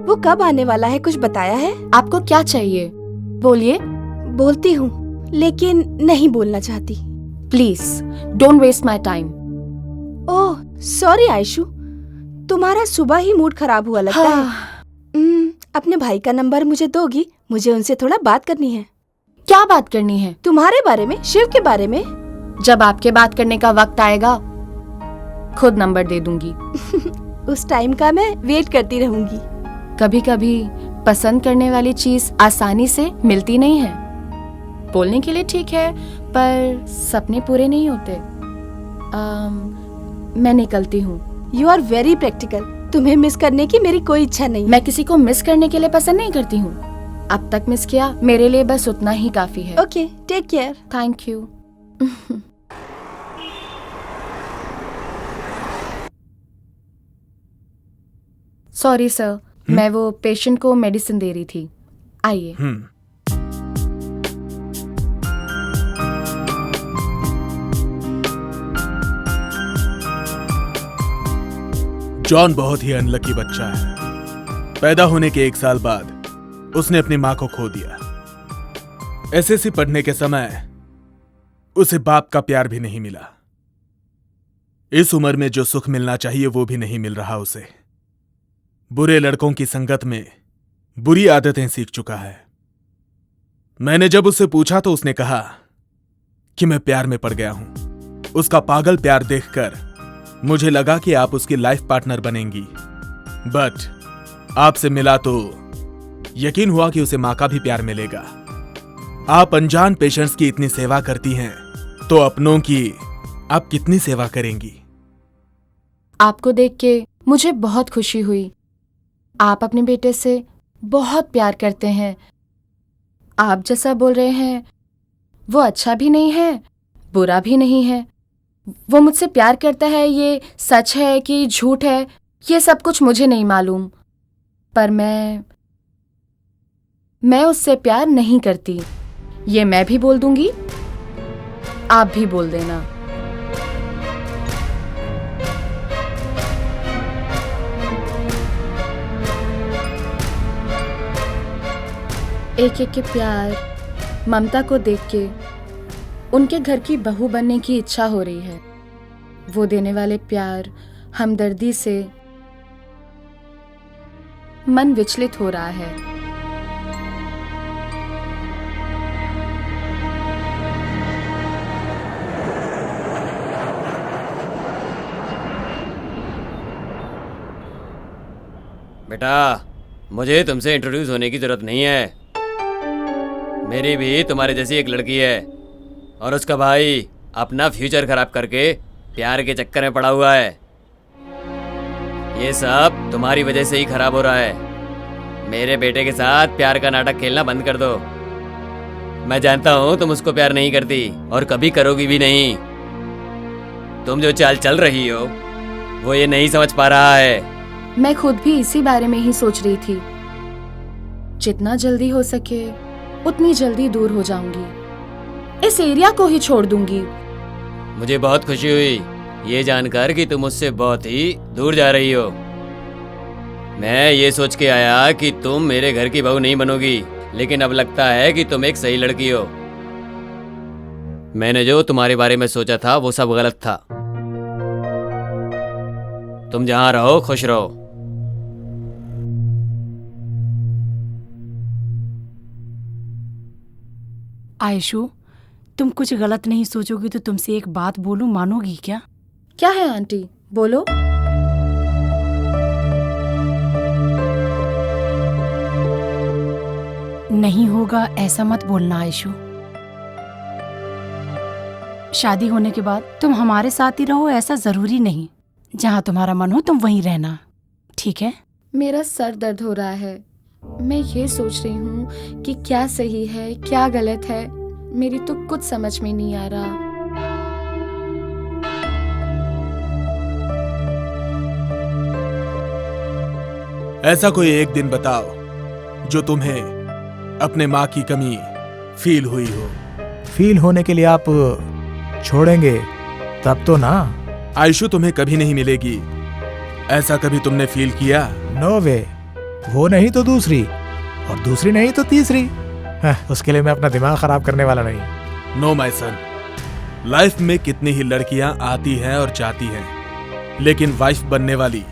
वो कब आने वाला है, कुछ बताया है? आपको क्या चाहिए? बोलिए। बोलती हूँ लेकिन नहीं बोलना चाहती। Please don't waste my time. Oh sorry Ayshu, तुम्हारा सुबह ही मूड खराब हुआ लगता है। अपने भाई का नंबर मुझे दोगी? मुझे उनसे थोड़ा बात करनी है। क्या बात करनी है? तुम्हारे बारे में, शिव के बारे में। जब आपके बात करने का वक्त आएगा खुद नंबर दे दूंगी। उस टाइम का मैं वेट करती रहूंगी। कभी कभी पसंद करने वाली चीज आसानी से मिलती नहीं है। बोलने के लिए ठीक है पर सपने पूरे नहीं होते। मैं निकलती हूँ। You are very practical. तुम्हें मिस करने की मेरी कोई इच्छा नहीं। मैं किसी को मिस करने के लिए पसंद नहीं करती हूँ। अब तक मिस किया, मेरे लिए बस उतना ही काफी है। Okay, take care. Thank you. Sorry sir, मैं वो पेशेंट को मेडिसिन दे रही थी। आइए। जॉन बहुत ही अनलकी बच्चा है। पैदा होने के 1 साल बाद उसने अपनी मां को खो दिया। एसएससी पढ़ने के समय उसे बाप का प्यार भी नहीं मिला। इस उम्र में जो सुख मिलना चाहिए वो भी नहीं मिल रहा उसे। बुरे लड़कों की संगत में बुरी आदतें सीख चुका है। मैंने जब उससे पूछा तो उसने कहा कि मैं प्यार में पड़ गया हूं। उसका पागल प्यार देखकर मुझे लगा कि आप उसकी लाइफ पार्टनर बनेंगी, बट आपसे मिला तो यकीन हुआ कि उसे मां का भी प्यार मिलेगा। आप अनजान पेशेंट्स की इतनी सेवा करती हैं तो अपनों की आप कितनी सेवा करेंगी? आपको देख के मुझे बहुत खुशी हुई। आप अपने बेटे से बहुत प्यार करते हैं। आप जैसा बोल रहे हैं वो अच्छा भी नहीं है, बुरा भी नहीं है। वो मुझसे प्यार करता है, ये सच है कि झूठ है, ये सब कुछ मुझे नहीं मालूम। पर मैं उससे प्यार नहीं करती, ये मैं भी बोल दूंगी, आप भी बोल देना। एक एक के प्यार, ममता को देख के उनके घर की बहू बनने की इच्छा हो रही है। वो देने वाले प्यार, हमदर्दी से मन विचलित हो रहा है। बेटा, मुझे तुमसे इंट्रोड्यूस होने की जरूरत नहीं है। मेरी भी तुम्हारे जैसी एक लड़की है और उसका भाई अपना फ्यूचर खराब करके प्यार के चक्कर में पड़ा हुआ है। ये सब तुम्हारी वजह से ही खराब हो रहा है। मेरे बेटे के साथ प्यार का नाटक खेलना बंद कर दो। मैं जानता हूँ तुम उसको प्यार नहीं करती और कभी करोगी भी नहीं। तुम जो चाल चल रही हो वो ये नहीं समझ पा रहा है। मैं खुद भी इसी बारे में ही सोच रही थी। जितना जल्दी हो सके उतनी जल्दी दूर हो जाऊंगी। इस एरिया को ही छोड़ दूंगी। मुझे बहुत खुशी हुई ये जानकर कि तुम मुझसे बहुत ही दूर जा रही हो। मैं ये सोच के आया कि तुम मेरे घर की बहू नहीं बनोगी, लेकिन अब लगता है कि तुम एक सही लड़की हो। मैंने जो तुम्हारे बारे में सोचा था वो सब गलत था। तुम जहां रहो खुश रहो। आयशु, तुम कुछ गलत नहीं सोचोगी तो तुमसे एक बात बोलूं, मानोगी क्या? क्या है आंटी, बोलो। नहीं होगा ऐसा मत बोलना आयशु। शादी होने के बाद तुम हमारे साथ ही रहो ऐसा जरूरी नहीं। जहां तुम्हारा मन हो तुम वहीं रहना, ठीक है? मेरा सर दर्द हो रहा है। मैं ये सोच रही हूँ कि क्या सही है क्या गलत है। मेरी तो कुछ समझ में नहीं आ रहा। ऐसा कोई एक दिन बताओ जो तुम्हें अपने माँ की कमी फील हुई हो। फील होने के लिए आप छोड़ेंगे तब तो ना। आयशु तुम्हें कभी नहीं मिलेगी, ऐसा कभी तुमने फील किया? नो वे। वो नहीं तो दूसरी, और दूसरी नहीं तो तीसरी। उसके लिए मैं अपना दिमाग खराब करने वाला नहीं। नो माय सन, लाइफ में कितनी ही लड़कियां आती हैं और जाती हैं, लेकिन वाइफ बनने वाली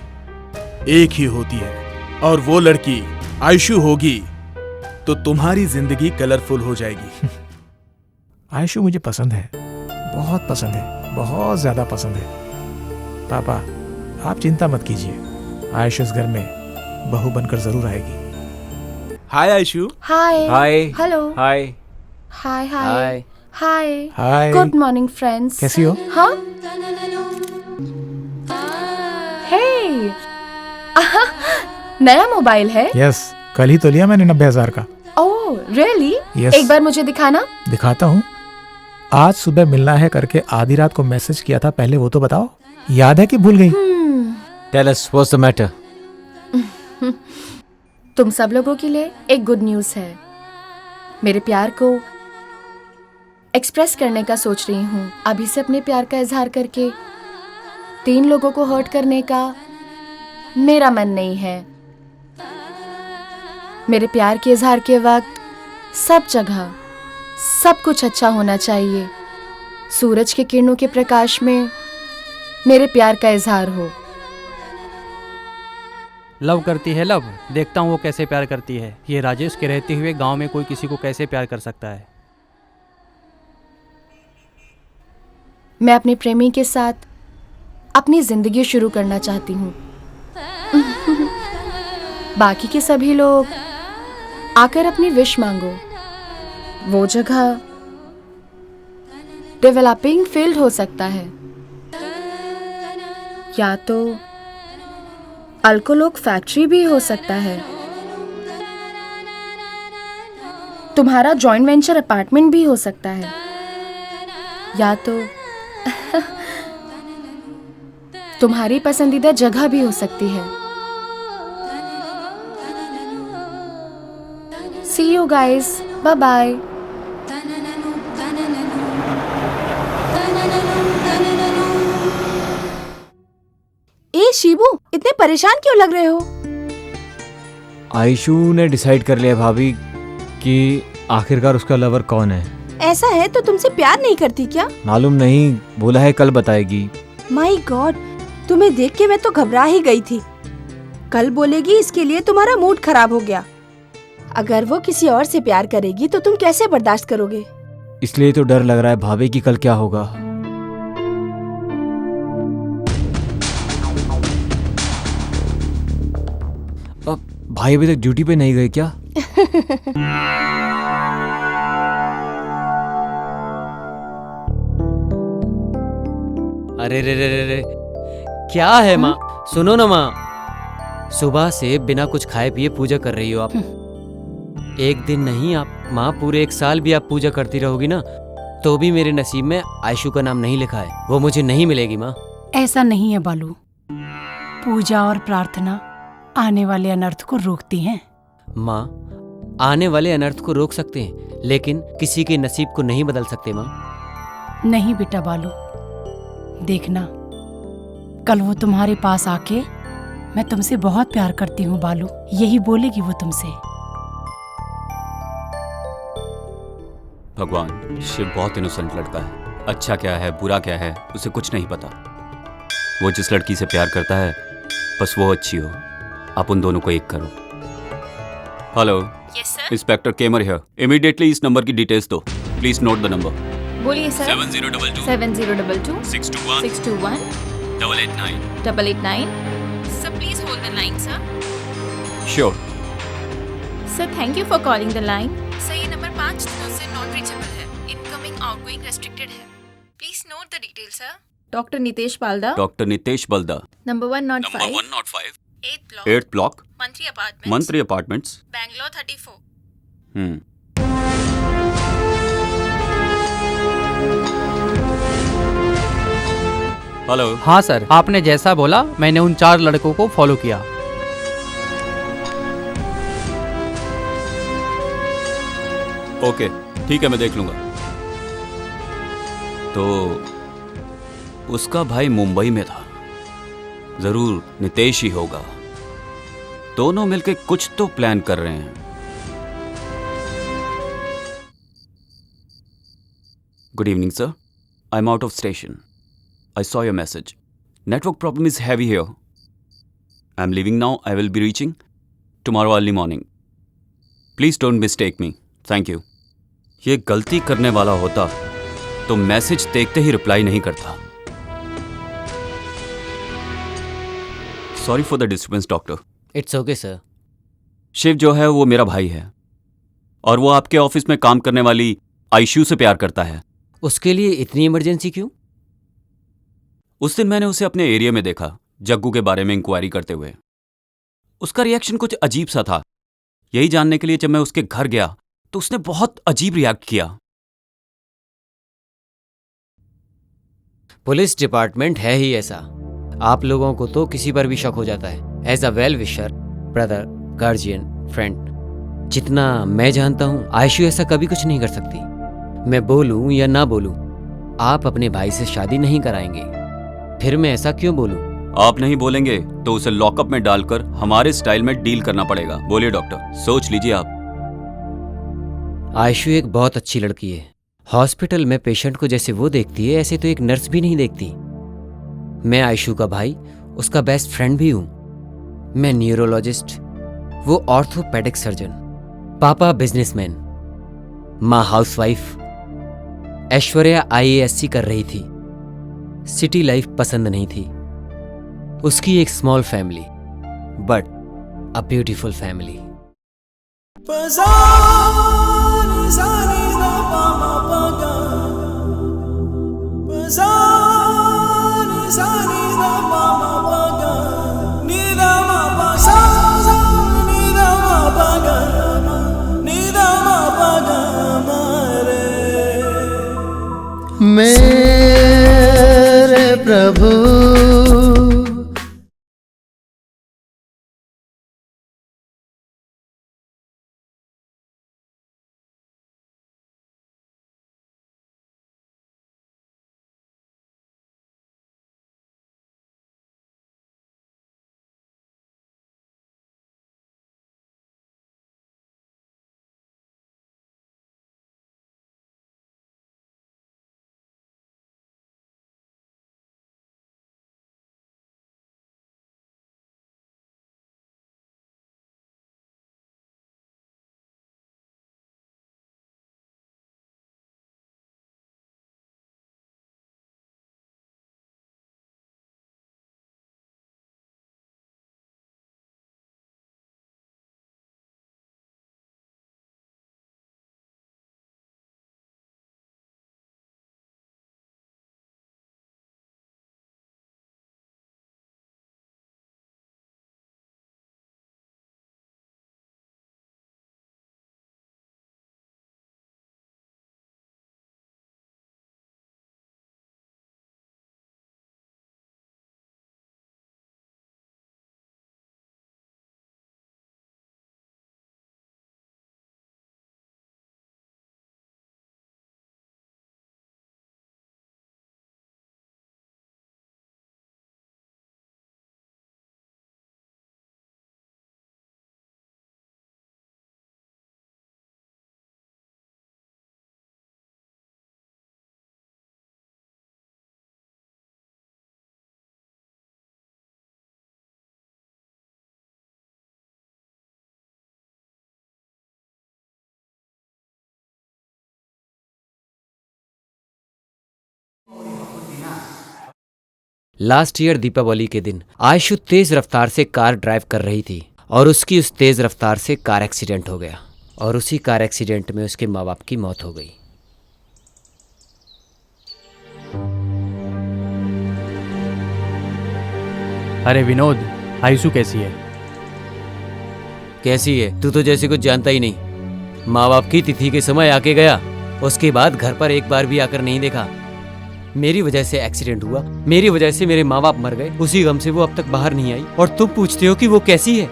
एक ही होती है, और वो लड़की आयशु होगी तो तुम्हारी जिंदगी कलरफुल हो जाएगी। आयशु मुझे पसंद है, बहुत पसंद है, बहुत ज्यादा पसंद है। पापा आप चिंता मत कीजिए, आयशु इस घर में बहू बनकर जरूर आएगी। Hi Ayshu. Hi. Hi. Hello. Hi. Hi hi hi. Hi. Hi. Good morning friends. कैसी हो? हाँ। हे, नया मोबाइल है? यस, कल ही तो लिया मैंने 90,000 का। Oh really? Yes. एक बार मुझे दिखाना। दिखाता हूँ। आज सुबह मिलना है करके आधी रात को मैसेज किया था, पहले वो तो बताओ, याद है कि भूल गई? Tell us what's the matter. तुम सब लोगों के लिए एक गुड न्यूज़ है। मेरे प्यार को एक्सप्रेस करने का सोच रही हूँ। अभी से अपने प्यार का इजहार करके 3 लोगों को हर्ट करने का मेरा मन नहीं है। मेरे प्यार के इजहार के वक्त सब जगह सब कुछ अच्छा होना चाहिए। सूरज के किरणों के प्रकाश में मेरे प्यार का इजहार हो। लव करती है लव, देखता हूँ वो कैसे प्यार करती है। ये राजेश के रहते हुए गांव में कोई किसी को कैसे प्यार कर सकता है। मैं अपने प्रेमी के साथ अपनी जिंदगी शुरू करना चाहती हूँ। बाकी के सभी लोग आकर अपनी विश मांगो। वो जगह डेवलपिंग फील्ड हो सकता है, या तो अल्कोलोक फैक्ट्री भी हो सकता है, तुम्हारा जॉइंट वेंचर अपार्टमेंट भी हो सकता है, या तो तुम्हारी पसंदीदा जगह भी हो सकती है। See you guys. Bye bye. ए शिबू, इतने परेशान क्यों लग रहे हो? आयशु ने डिसाइड कर लिया भाभी कि आखिरकार उसका लवर कौन है। ऐसा है तो तुमसे प्यार नहीं करती क्या? मालूम नहीं, बोला है कल बताएगी। माय गॉड, तुम्हें देख के मैं तो घबरा ही गई थी। कल बोलेगी इसके लिए तुम्हारा मूड खराब हो गया। अगर वो किसी और से प्यार करेगी तो तुम कैसे बर्दाश्त करोगे? इसलिए तो डर लग रहा है भाभी कि कल क्या होगा। अब भाई अभी तक ड्यूटी पे नहीं गए क्या? अरे रे रे रे रे, क्या है माँ? सुनो ना माँ, सुबह से बिना कुछ खाए पिए पूजा कर रही हो आप। एक दिन नहीं आप माँ, पूरे 1 साल भी आप पूजा करती रहोगी ना, तो भी मेरे नसीब में आयशु का नाम नहीं लिखा है। वो मुझे नहीं मिलेगी माँ। ऐसा नहीं है बालू, पूजा और प्रार्थना आने वाले अनर्थ को रोकती हैं। माँ, आने वाले अनर्थ को रोक सकते हैं, लेकिन किसी के नसीब को नहीं बदल सकते माँ। नहीं बेटा बालू, देखना कल वो तुम्हारे पास आके मैं तुमसे बहुत प्यार करती हूँ बालू, यही बोलेगी वो तुमसे। भगवान, शिव बहुत इनोसेंट लड़का है। अच्छा क्या है बुरा क्या है उसे कुछ नहीं पता। वो जिस लड़की से प्यार करता है बस वो अच्छी हो। आप उन दोनों को एक करो। Hello, inspector Kemar here. Immediately इस नंबर की डिटेल्स दो। Please note the number. बोलिए sir. 7022 7022 621 621 889 889। Sir please hold the line sir. Sure. Sir thank you for calling the line. Sir ये नंबर 5 दिनों से नॉन रीचेबल है। इनकमिंग आउटगोइंग रेस्ट्रिक्टेड है। Please note the detail sir. Doctor Nitesh Balda. Doctor Nitesh Balda. Number 105 8th block Mantri मंत्री apartments Bangalore 34। Hello. हाँ sir, आपने जैसा बोला मैंने उन 4 लड़कों को फॉलो किया। ओके ठीक है, मैं देख लूंगा। तो उसका भाई मुंबई में था, जरूर नितेश ही होगा। दोनों मिलके कुछ तो प्लान कर रहे हैं। Good evening sir, I am out of station. I saw your message. Network problem is heavy here. I'm leaving now. I will be reaching tomorrow early morning. Please don't mistake me. Thank you. ये गलती करने वाला होता तो message देखते ही reply नहीं करता। Sorry for the disturbance, doctor. It's okay, sir. Shiv जो है वो मेरा भाई है और वो आपके ऑफिस में काम करने वाली आयशु से प्यार करता है। उसके लिए इतनी इमरजेंसी क्यों? उस दिन मैंने उसे अपने एरिया में देखा, जग्गू के बारे में इंक्वायरी करते हुए। उसका रिएक्शन कुछ अजीब सा था। यही जानने के लिए जब मैं उसके घर गया तो उसने बहुत अजीब रिएक्ट किया। पुलिस डिपार्टमेंट है ही ऐसा। आप लोगों को तो किसी पर भी शक हो जाता है। As a well wisher, brother, guardian, friend, जितना मैं जानता हूँ आयशु ऐसा कभी कुछ नहीं कर सकती। मैं बोलूँ या ना बोलूँ, आप अपने भाई से शादी नहीं कराएंगे। फिर मैं ऐसा क्यों बोलूँ? आप नहीं बोलेंगे तो उसे लॉकअप में डालकर हमारे स्टाइल में डील करना पड़ेगा। बोलिए डॉक्टर, सोच लीजिए आप। आयशु एक बहुत अच्छी लड़की है। हॉस्पिटल में पेशेंट को जैसे वो देखती है ऐसे तो एक नर्स भी नहीं देखती। मैं आयशु का भाई, उसका बेस्ट फ्रेंड भी हूं। मैं न्यूरोलॉजिस्ट, वो ऑर्थोपेडिक सर्जन। पापा बिजनेसमैन, माँ हाउसवाइफ। ऐश्वर्या IASC कर रही थी। सिटी लाइफ पसंद नहीं थी। उसकी एक small family, but a beautiful family. मेरे प्रभु लास्ट ईयर दीपावली के दिन आयशु तेज रफ्तार से कार ड्राइव कर रही थी और उसकी उस तेज रफ्तार से कार एक्सीडेंट हो गया और उसी कार एक्सीडेंट में उसके माँ बाप की मौत हो गई। अरे विनोद, आयशु कैसी है? कैसी है? तू तो जैसे कुछ जानता ही नहीं। माँ बाप की तिथि के समय आके गया, उसके बाद घर पर एक बार भी आकर नहीं देखा। मेरी वजह से एक्सीडेंट हुआ, मेरी वजह से मेरे माँ बाप मर गए, उसी गम से वो अब तक बाहर नहीं आई और तुम पूछते हो कि वो कैसी है।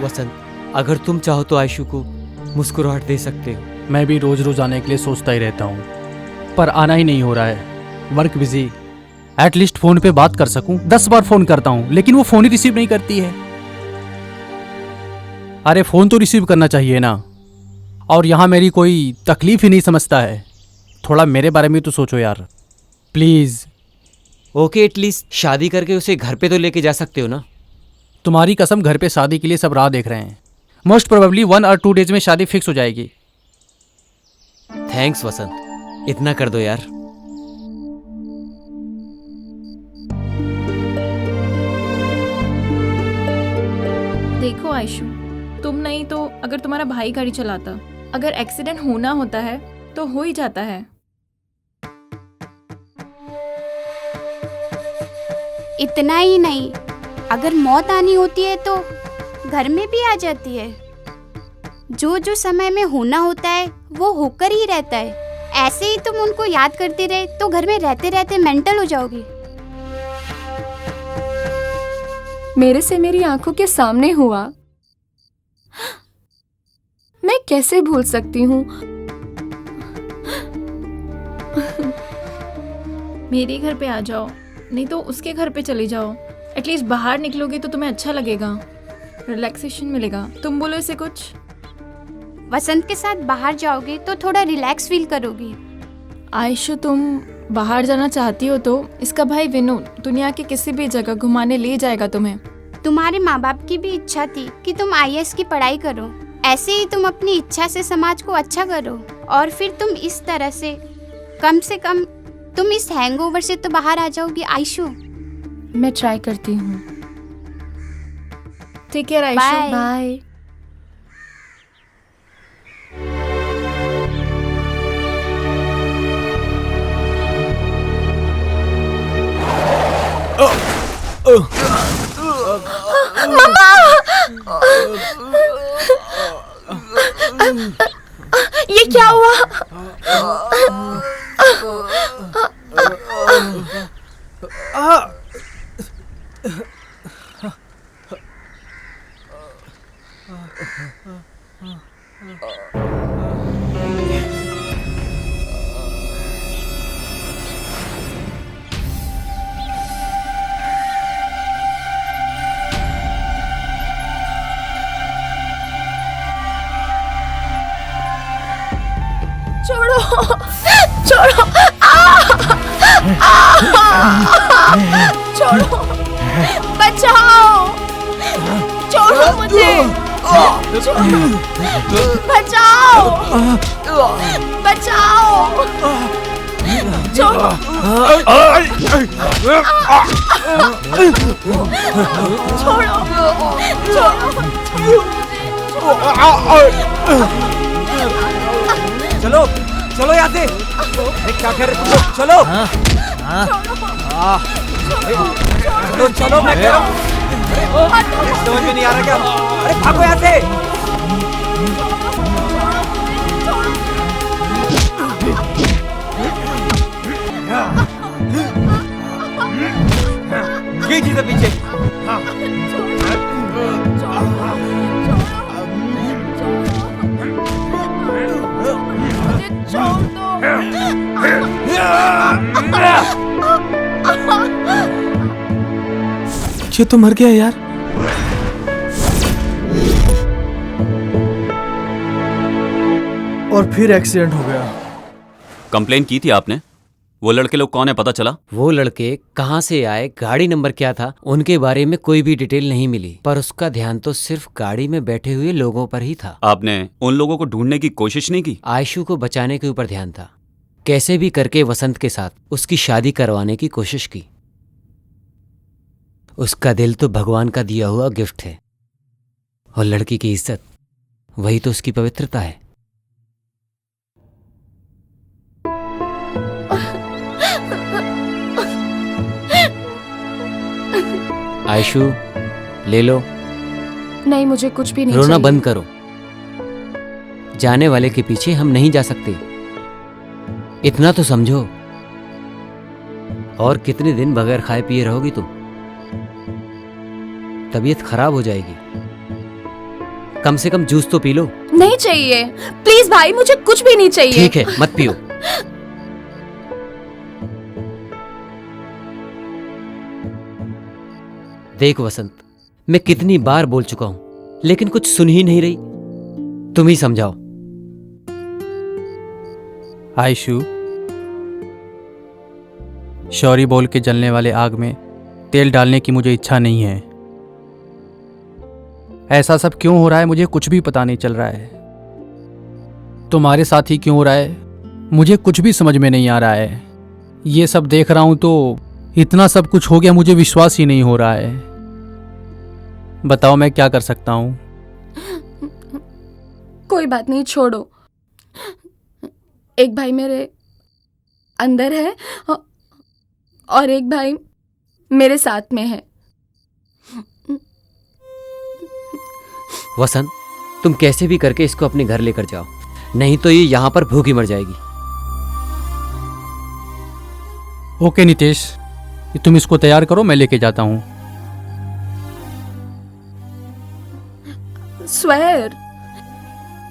वसंत, अगर तुम चाहो तो आयशु को मुस्कुराहट दे सकते हो। मैं भी रोज रोज आने के लिए सोचता ही रहता हूँ, पर आना ही नहीं हो रहा है। Work busy. एटलीस्ट फोन पे बात कर सकूं। 10 बार फोन करता हूँ लेकिन वो फोन ही रिसीव नहीं करती है। अरे फोन तो रिसीव करना चाहिए ना। और यहाँ मेरी कोई तकलीफ ही नहीं समझता है। थोड़ा मेरे बारे में तो सोचो यार, प्लीज। ओके, एटलीस्ट शादी करके उसे घर पे तो लेके जा सकते हो ना। तुम्हारी कसम, घर पे शादी के लिए सब राह देख रहे हैं। मोस्ट प्रोबेबली 1 और 2 डेज में शादी फिक्स हो जाएगी। थैंक्स वसंत, इतना कर दो यार। देखो आयशु, तुम नहीं तो अगर तुम्हारा भाई गाड़ी चलाता, अगर एक्सीडेंट होना होता है तो हो ही जाता है। इतना ही नहीं, अगर मौत आनी होती है तो घर में भी आ जाती है। जो जो समय में होना होता है वो होकर ही रहता है। ऐसे ही तुम उनको याद करते रहे तो घर में रहते रहते मेंटल हो जाओगी। मेरे से मेरी आंखों के सामने हुआ, मैं कैसे भूल सकती हूँ। मेरे घर पे आ जाओ, नहीं तो उसके घर पे चले जाओ। एटलीस्ट बाहर निकलोगे तो तुम्हें अच्छा लगेगा, रिलैक्सेशन मिलेगा। तुम बोलो इसे कुछ। वसंत के साथ बाहर जाओगे तो थोड़ा रिलैक्स फील करोगी। आयशु, तुम बाहर जाना चाहती हो तो इसका भाई विनू दुनिया के किसी भी जगह घुमाने ले जाएगा तुम्हें। तुम्हारे माँ बाप की भी इच्छा थी कि तुम IAS की पढ़ाई करो। ऐसे ही तुम अपनी इच्छा से समाज को अच्छा करो और फिर तुम इस तरह से कम तुम इस हैंगओवर से तो बाहर आ जाओगी आयशु। मैं ट्राई करती हूँ। ठीक है आयशु, बाय। ये क्या हुआ? छोड़ो, छोड़ो, छोड़ो, बचाओ, छोड़ो मुझे, बचाओ, बचाओ, छोड़ो, चलो चलो यहाँ से। क्या कर रहे तुम लोग? चलो चलो चलो, मैं कह रहा हूँ। समझ में नहीं आ रहा क्या? अरे भागो यहाँ से। ये चीज़ पीछे। ये तो मर गया यार। और फिर एक्सीडेंट हो गया। कंप्लेन की थी आपने? वो लड़के लोग कौन है पता चला? वो लड़के कहाँ से आए, गाड़ी नंबर क्या था, उनके बारे में कोई भी डिटेल नहीं मिली, पर उसका ध्यान तो सिर्फ गाड़ी में बैठे हुए लोगों पर ही था। आपने उन लोगों को ढूंढने की कोशिश नहीं की? आयशु को बचाने के ऊपर ध्यान था। कैसे भी करके वसंत के साथ उसकी शादी करवाने की कोशिश की। उसका दिल तो भगवान का दिया हुआ गिफ्ट है, और लड़की की इज्जत वही तो उसकी पवित्रता है। आयशु, ले लो। नहीं, मुझे कुछ भी नहीं रोना चाहिए। बंद करो। जाने वाले के पीछे हम नहीं जा सकते, इतना तो समझो। और कितने दिन बगैर खाए पिए रहोगी तुम? तबीयत खराब हो जाएगी। कम से कम जूस तो पी लो। नहीं चाहिए, प्लीज भाई, मुझे कुछ भी नहीं चाहिए। ठीक है, मत पियो। देख वसंत, मैं कितनी बार बोल चुका हूं, लेकिन कुछ सुन ही नहीं रही। तुम ही समझाओ। आयशु, शौरी बोल के जलने वाले आग में तेल डालने की मुझे इच्छा नहीं है। ऐसा सब क्यों हो रहा है मुझे कुछ भी पता नहीं चल रहा है। तुम्हारे साथ ही क्यों हो रहा है मुझे कुछ भी समझ में नहीं आ रहा है। ये सब देख रहा हूं तो इतना सब कुछ हो गया, मुझे विश्वास ही नहीं हो रहा है। बताओ मैं क्या कर सकता हूं? कोई बात नहीं, छोड़ो। एक भाई मेरे अंदर है और एक भाई मेरे साथ में है। वसंत, तुम कैसे भी करके इसको अपने घर लेकर जाओ, नहीं तो ये यहाँ पर भूखी मर जाएगी। ओके नितेश, तुम इसको तैयार करो, मैं लेके जाता हूँ। स्वेर,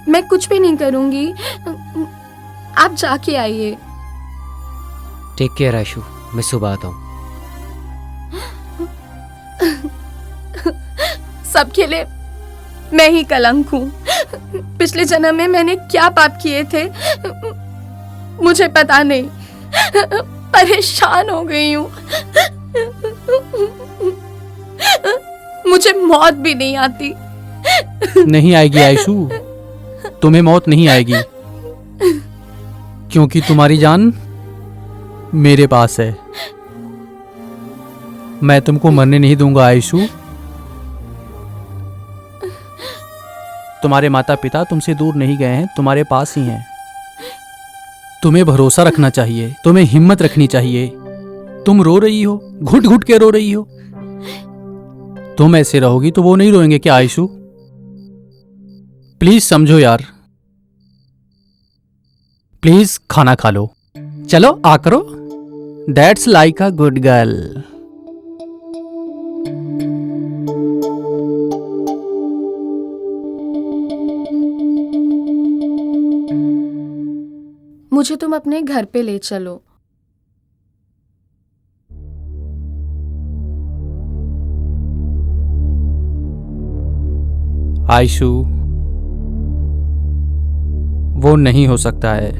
मैं कुछ भी नहीं करूंगी, आप जाके आइए। टेक केयर आयशु, मैं सुबह आता हूँ। सबके लिए मैं ही कलंक हूँ। पिछले जन्म में मैंने क्या पाप किए थे मुझे पता नहीं, परेशान हो गई हूँ। मुझे मौत भी नहीं आती। नहीं आएगी आयशु, तुम्हें मौत नहीं आएगी, क्योंकि तुम्हारी जान मेरे पास है। मैं तुमको मरने नहीं दूंगा आयशु। तुम्हारे माता पिता तुमसे दूर नहीं गए हैं, तुम्हारे पास ही हैं। तुम्हें भरोसा रखना चाहिए, तुम्हें हिम्मत रखनी चाहिए। तुम रो रही हो, घुट घुट के रो रही हो। तुम ऐसे रहोगी तो वो नहीं रोएंगे क्या आयशु? प्लीज समझो यार, प्लीज खाना खा लो। चलो आ करो, that's like a good girl. मुझे तुम अपने घर पे ले चलो। आयशु, वो नहीं हो सकता है,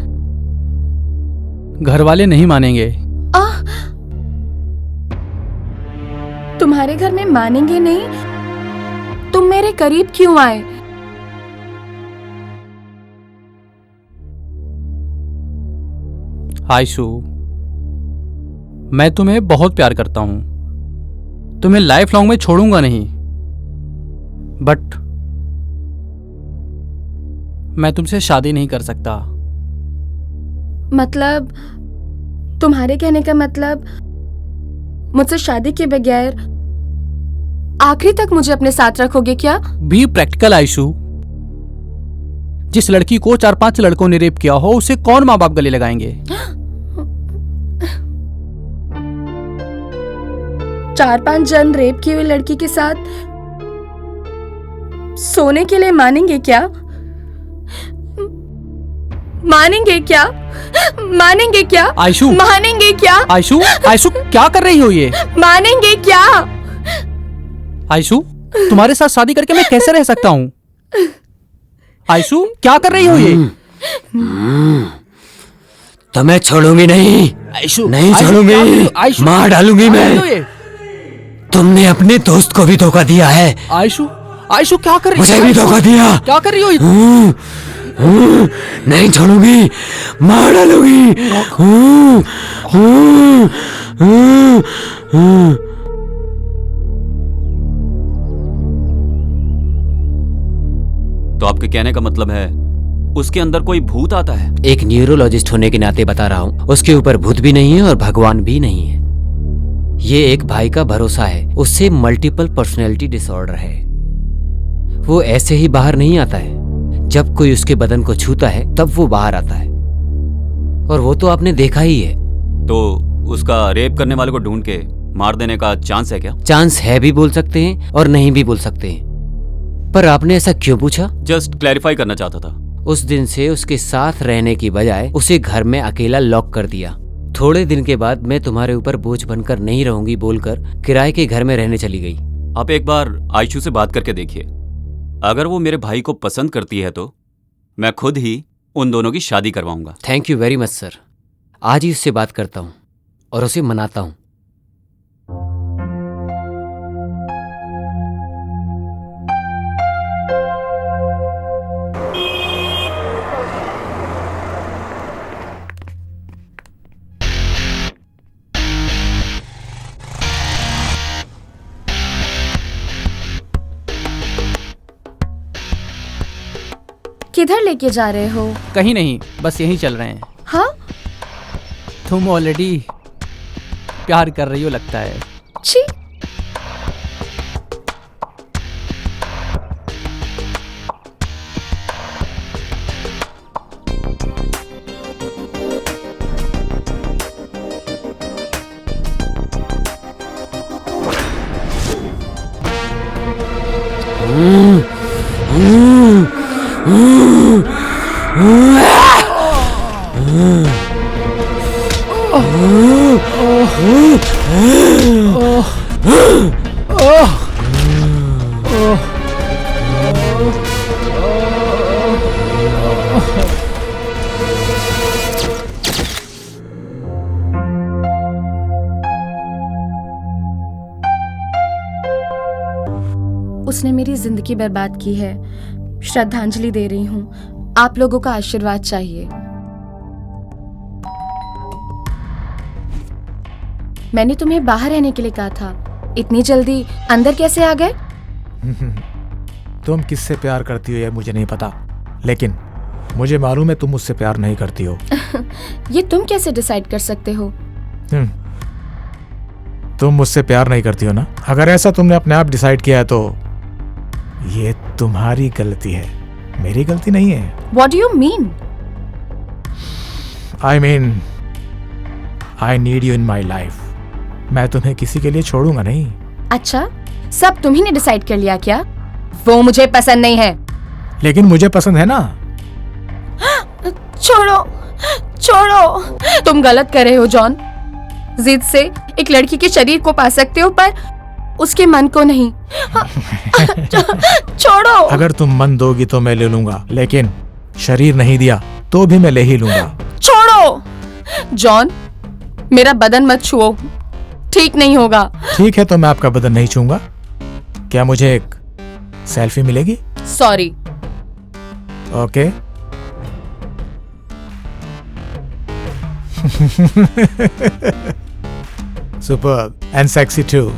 घर वाले नहीं मानेंगे। तुम्हारे घर में मानेंगे नहीं? तुम मेरे करीब क्यों आए? आयशु, मैं तुम्हें बहुत प्यार करता हूं, तुम्हें लाइफ लॉन्ग में छोड़ूंगा नहीं, बट मैं तुमसे शादी नहीं कर सकता। मतलब तुम्हारे कहने का मतलब मुझसे शादी के बगैर आखिरी तक मुझे अपने साथ रखोगे क्या? Be practical Aishu. जिस लड़की को 4-5 लड़कों ने रेप किया हो, उसे कौन माँ बाप गले लगाएंगे? 4-5 जन रेप की हुई लड़की के साथ सोने के लिए मानेंगे क्या? मानेंगे क्या? मानेंगे क्या? आयशु, मानेंगे क्या? आयशु, आयशु क्या कर रही हो ये? मानेंगे क्या? आयशु, तुम्हारे साथ शादी करके मैं कैसे रह सकता हूँ? आयशु क्या कर रही हो ये? तो मैं छोड़ूंगी नहीं, आयशु, नहीं छोड़ूंगी, मार डालूंगी मैं। तुमने अपने दोस्त को भी धोखा दिया है। आयशु, आयशु क्या कर रही हो? मुझे भी धोखा दिया। क्या कर रही हो? नहीं छोड़ूंगी, मार डालूंगी। तो आपके कहने का मतलब है उसके अंदर कोई भूत आता है? एक न्यूरोलॉजिस्ट होने के नाते बता रहा हूँ, उसके ऊपर भूत भी नहीं है और भगवान भी नहीं है। ये एक भाई का भरोसा है, उससे मल्टीपल पर्सनैलिटी डिसऑर्डर है। वो ऐसे ही बाहर नहीं आता है, जब कोई उसके बदन को छूता है तब वो बाहर आता है, और वो तो आपने देखा ही है। तो उसका रेप करने वाले को ढूंढ के मार देने का चांस है क्या? चांस है भी बोल सकते हैं और नहीं भी बोल सकते हैं, पर आपने ऐसा क्यों पूछा? जस्ट क्लैरिफाई करना चाहता था। उस दिन से उसके साथ रहने की बजाय उसे घर में अकेला लॉक कर दिया। थोड़े दिन के बाद मैं तुम्हारे ऊपर बोझ बनकर नहीं रहूंगी बोलकर किराए के घर में रहने चली गई। आप एक बार आयशु से बात करके देखिए, अगर वो मेरे भाई को पसंद करती है तो मैं खुद ही उन दोनों की शादी करवाऊंगा। Thank you very much sir. आज ही उससे बात करता हूँ और उसे मनाता हूँ। किधर लेके जा रहे हो? कहीं नहीं, बस यहीं चल रहे हैं। हाँ? तुम ऑलरेडी प्यार कर रही हो लगता है। छी। उसने मेरी जिंदगी बर्बाद की है। श्रद्धांजलि दे रही हूँ। आप लोगों का आशीर्वाद चाहिए। मैंने तुम्हें बाहर रहने के लिए कहा था, इतनी जल्दी अंदर कैसे आ गए? तुम किससे प्यार करती हो यह मुझे नहीं पता, लेकिन मुझे मालूम है तुम मुझसे प्यार नहीं करती हो। ये तुम कैसे डिसाइड कर सकते हो? तुम मुझसे प्यार नहीं करती हो ना? अगर ऐसा तुमने अपने आप डिसाइड किया है तो ये तुम्हारी गलती है, मेरी गलती नहीं है। What do you mean? I mean, I need you in my life. मैं तुम्हें किसी के लिए छोड़ूंगा नहीं। अच्छा, सब तुम्ही ने डिसाइड कर लिया क्या? वो मुझे पसंद नहीं है। लेकिन मुझे पसंद है ना। छोड़ो, छोड़ो। तुम गलत कर रहे हो जॉन। जिद से एक लड़की के शरीर को पा सकते हो पर उसके मन को नहीं। छोड़ो। अगर तुम मन दोगी तो मैं ले लूंगा, लेकिन शरीर नहीं दिया तो भी मैं ले ही लूंगा। छोड़ो जॉन, मेरा बदन मत छुओ, ठीक नहीं होगा। ठीक है तो मैं आपका बदन नहीं छूंगा। क्या मुझे एक सेल्फी मिलेगी? Sorry. Okay. Superb and sexy too.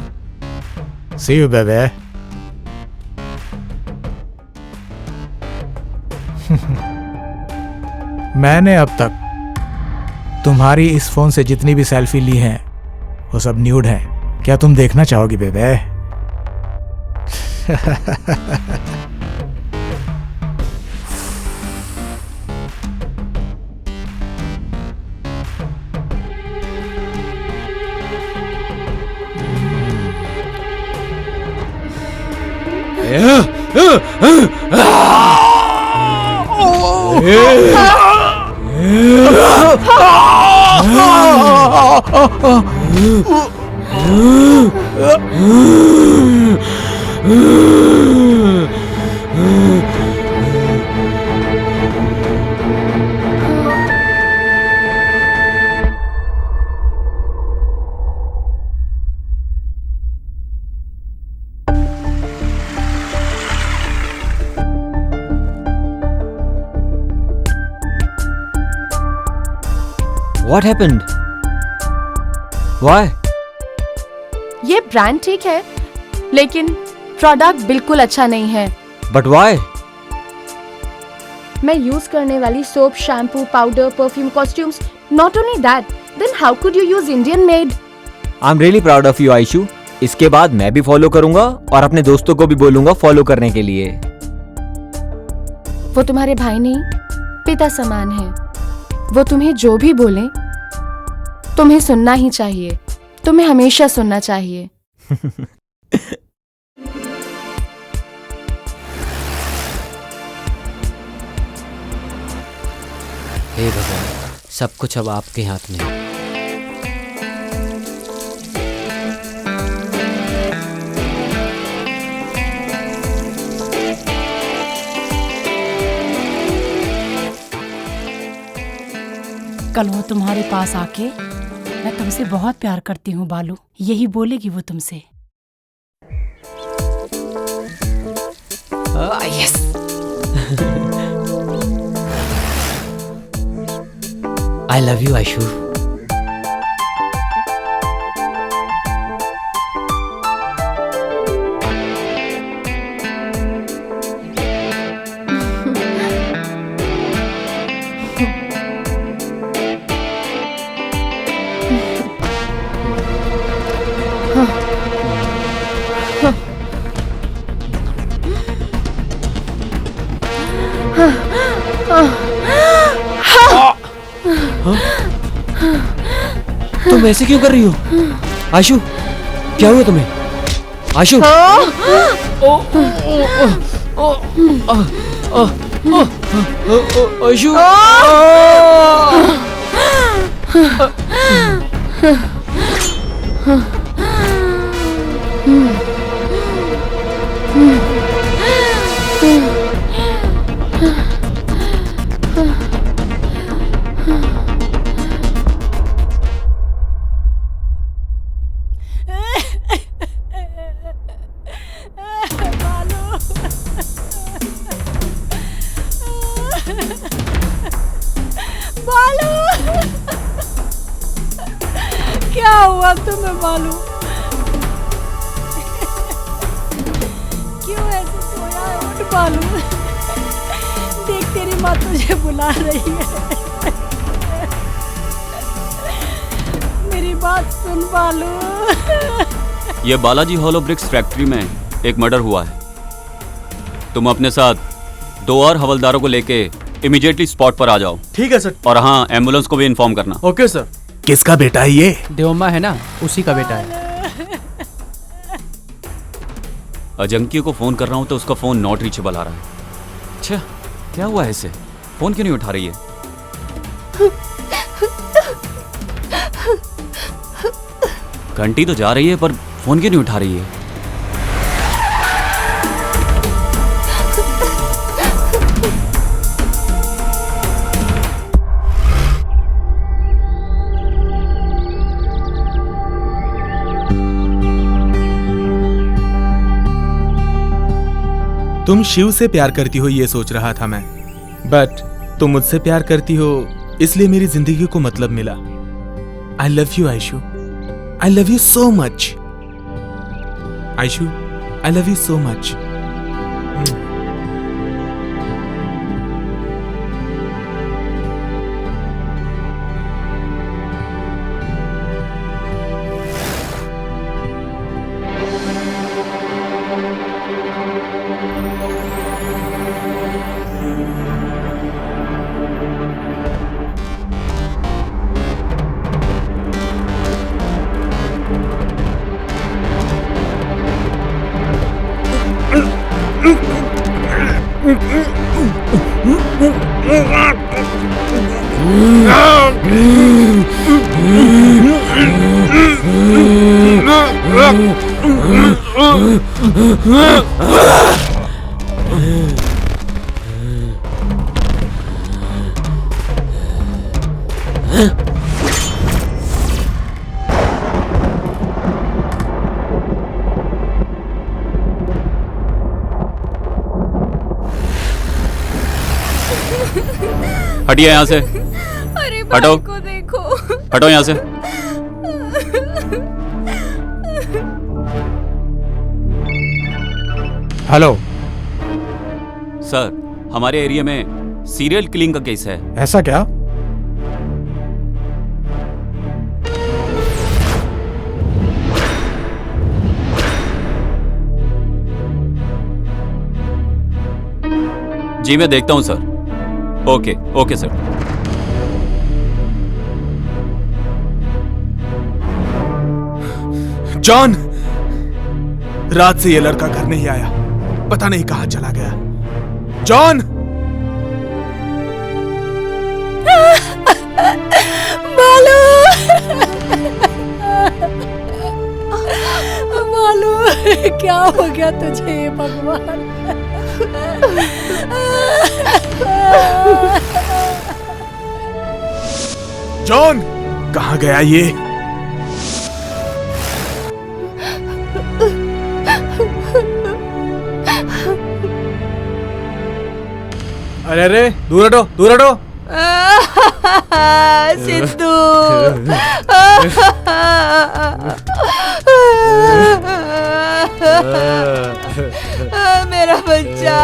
See you, baby. मैंने अब तक तुम्हारी इस फोन से जितनी भी सेल्फी ली हैं वो सब न्यूड हैं। क्या तुम देखना चाहोगी बेबे? What happened? Why? ये ब्रांड ठीक है, लेकिन प्रोडक्ट बिल्कुल अच्छा नहीं है। But why? मैं यूज करने वाली soap, shampoo, powder, perfume, costumes, not only that, then how could you use Indian made? I'm really proud of you, Aishu. इसके बाद मैं भी फॉलो करूंगा और अपने दोस्तों को भी बोलूंगा फॉलो करने के लिए। वो तुम्हारे भाई नहीं, पिता समान है। वो तुम्हें जो भी बोले तुम्हें सुनना ही चाहिए, तुम्हें हमेशा सुनना चाहिए। हे भगवान, सब कुछ अब आपके हाथ में है। कल वो तुम्हारे पास आके मैं तुमसे बहुत प्यार करती हूँ बालू, यही बोलेगी वो तुमसे। Yes. I love you Aishu. तुम ऐसे क्यों कर रही हो आयशु? क्या हुआ तुम्हें आयशु? आयशु बालू, क्या हुआ तुम्हें बालू? क्यों ऐसे सोया है? उठ बालू, देख तेरी माँ तुझे बुला रही है। मेरी बात सुन बालू। ये बालाजी हॉलो ब्रिक्स फैक्ट्री में एक मर्डर हुआ है। तुम अपने साथ 2 और हवलदारों को लेके इमीडिएटली स्पॉट पर आ जाओ। ठीक है सर। और हाँ, एम्बुलेंस को भी इन्फॉर्म करना। Okay sir. किसका बेटा है ये? देवम्मा है ना, उसी का बेटा है। अजंकी को फोन कर रहा हूँ तो उसका फोन नॉट रीचेबल आ रहा है। अच्छा, क्या हुआ है इसे? फोन क्यों नहीं उठा रही है? घंटी तो जा रही है पर फोन क्यों नहीं उठा रही है? तुम शिव से प्यार करती हो ये सोच रहा था मैं, बट तुम मुझसे प्यार करती हो इसलिए मेरी जिंदगी को मतलब मिला। I love you Ayshu, I love you so much Ayshu, I love you so much. हटिए यहाँ से। अरे हटो, को देखो। हटो यहाँ से। हेलो सर, हमारे एरिया में सीरियल किलिंग का केस है। ऐसा क्या? जी मैं देखता हूँ sir. Okay okay sir. John, रात से ये लड़का घर नहीं आया, पता नहीं कहां चला गया। जॉन! बालू, बालू, क्या हो गया तुझे भगवान? जॉन, कहां गया ये? अरे अरे, दूर हटो, दूर हटो। सिद्धू, मेरा बच्चा।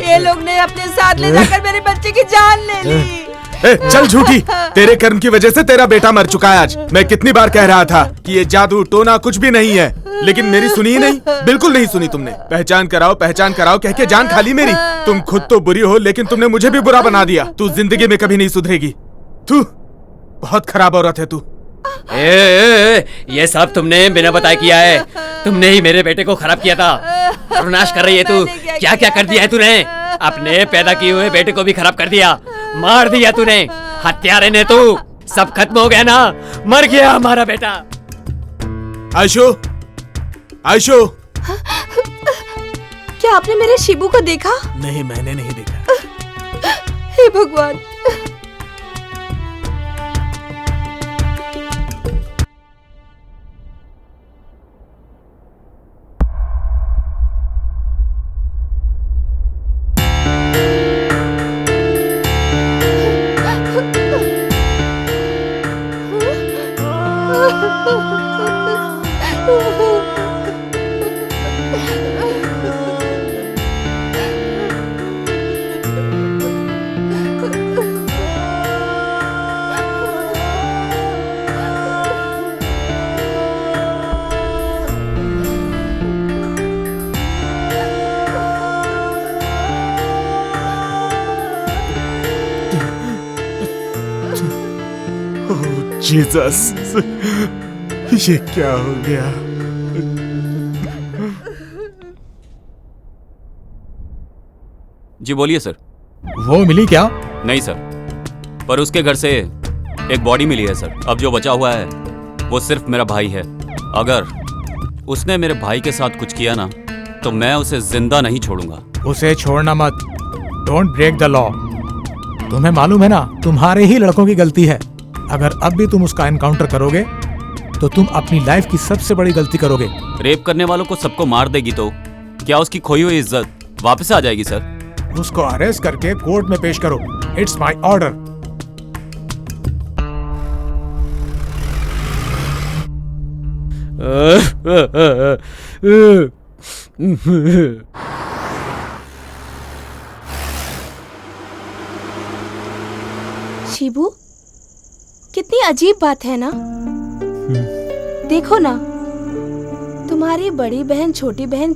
ये लोग ने अपने साथ ले जाकर मेरे बच्चे की जान ले ली। चल झूठी, तेरे कर्म की वजह से तेरा बेटा मर चुका है आज। मैं कितनी बार कह रहा था कि ये जादू टोना कुछ भी नहीं है, लेकिन मेरी सुनी ही नहीं, बिल्कुल नहीं सुनी तुमने। पहचान कराओ कह के जान खाली मेरी। तुम खुद तो बुरी हो, लेकिन तुमने मुझे भी बुरा बना दिया। तू जिंदगी में कभी नहीं सुधरेगी। तू बहुत खराब औरत है तू। ये सब तुमने बिना बताए किया है। तुमने ही मेरे बेटे को खराब किया था। सर्वनाश कर रही है तू। क्या क्या कर दिया है तूने? अपने पैदा किए हुए बेटे को भी खराब कर दिया, मार दिया तूने। हत्यारे ने तू, सब खत्म हो गया ना, मर गया हमारा बेटा। आयशु, आयशु। क्या आपने मेरे शिबू को देखा? नहीं, मैंने नहीं देखा। हे भगवान। जीसस, ये क्या हो गया? जी बोलिए सर। वो मिली क्या? नहीं सर, पर उसके घर से एक बॉडी मिली है सर। अब जो बचा हुआ है वो सिर्फ मेरा भाई है। अगर उसने मेरे भाई के साथ कुछ किया ना तो मैं उसे जिंदा नहीं छोड़ूंगा। उसे छोड़ना मत। Don't break the law. तुम्हें मालूम है ना, तुम्हारे ही लड़कों की गलती है। अगर अब भी तुम उसका एनकाउंटर करोगे तो तुम अपनी लाइफ की सबसे बड़ी गलती करोगे। रेप करने वालों को सबको मार देगी तो क्या उसकी खोई हुई इज्जत वापस आ जाएगी सर? उसको अरेस्ट करके कोर्ट में पेश करो। It's my order. शिबू, कितनी अजीब बात है ना। देखो ना, तुम्हारी बड़ी बहन छोटी बहन,